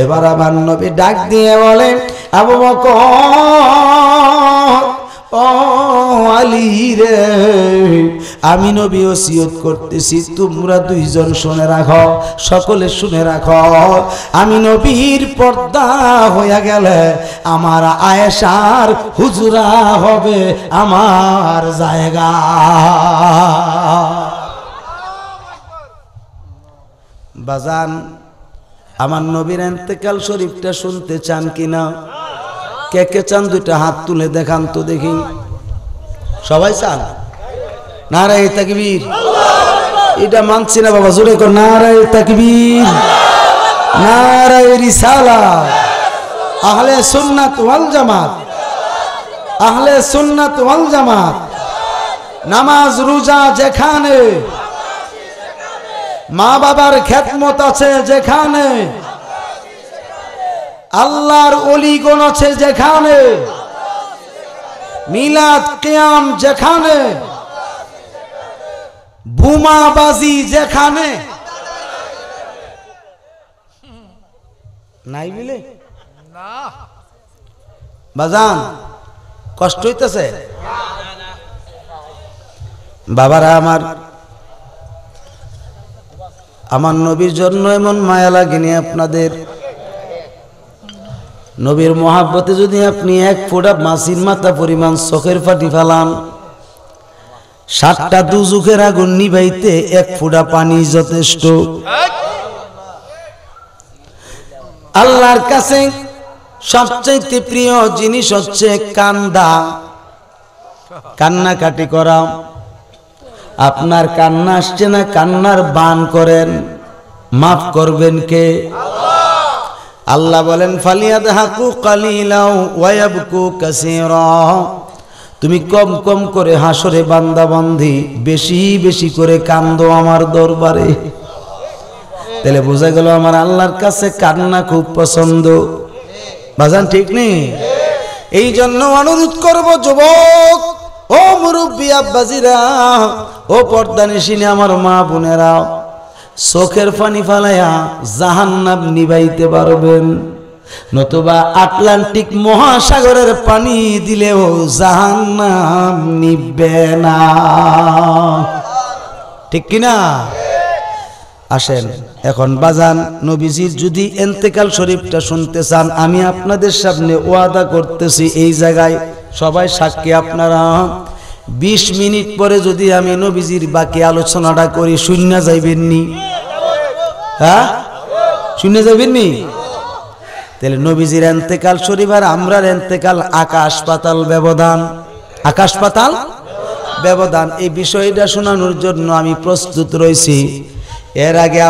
A: এবার আমার নবী ডাক দিয়ে বলে, আবু বকর ও আলী রে, আমি নবী ওসিয়ত করতেছি তোমরা দুইজন শুনে রাখো, সকলে শুনে রাখো। আমি নবীর পর্দা হইয়া গেলে আমার আয়েশার হুজুরা হবে আমার জায়গা। বাজান আমার নবীর ইন্তেকাল শরীফটা শুনতে চান কিনা? কে কে চান দুইটা হাত তুলে দেখান তো দেখি। সবাই চান? নারায়ে তাকবীর। এটা মানছি না বাবা, জোরে কর নারায়ে তাকবীর, নারায়ে রিসালাত। আহলে সুন্নাত ওয়াল জামাত, আহলে সুন্নাত ওয়াল জামাত। নামাজ রোজা যেখানে, মা বাবার খেদমত আছে যেখানে, আল্লাহর ওলিগণ আছে যেখানে, মিলাদ কিয়াম যেখানে, বোমাবাজি যেখানে নাই মিলে না। বাজান কষ্ট হইতেছে বাবারা আমার, আমার নবীর জন্য এমন মায়া লাগেনি আপনাদের? নবীর মহাব্বতে যদি আপনি এক ফোঁটা মাছির মাথা পরিমাণ চোখের পানি ফেলান, 7টা দুজখের আগুন নিভাইতে এক ফোঁটা পানি যথেষ্ট। আল্লাহর কাছে সবচেয়ে প্রিয় জিনিস হচ্ছে কান্দা, কান্নাকাটি করা। আপনার কান্না আসছে না, কান্নার বান করেন, মাফ করবেন কে? আল্লাহ বলেন ফালিয়াদহাকু কালিলাও ওয়া ইয়াবকু কাসীরা। তুমি কম কম করে হাসরে বান্দা বান্দি, বেশি বেশি করে কান্দো আমার দরবারে। তাহলে বোঝা গেল আমার আল্লাহর কাছে কান্না খুব পছন্দ। বাজান ঠিক নেই? এই জন্য অনুরোধ করব যুবক, ও মুরব্বী আব্বাজিরা, ও পর্দানিশিনী আমার মা বোনেরা, চোখের পানি ফালাইয়া জাহান্নাম নিবাইতে পারবেন, নতুবা আটলান্টিক মহাসাগরের পানি দিলেও জাহান্নাম নিবে না। ঠিক কিনা? আসেন এখন বাজান, নবীজির যদি ইন্তেকাল শরীফটা শুনতে চান, আমি আপনাদের সামনে ওয়াদা করতেছি, এই জায়গায় সবাই সাক্ষী আপনারা, 20 মিনিট পরে যদি আমি নবীজির বাকি আলোচনাটা করি, শূন্য যাইবেননি? হ্যাঁ, শূন্য যাইবেননি? তাহলে নবীজির ইন্তেকাল শরীফ আর আমরার ইন্তেকাল আকাশ পাতাল ব্যবধান, আকাশ পাতাল ব্যবধান। এই বিষয়টা শোনানোর জন্য আমি প্রস্তুত রয়েছি। এর আগে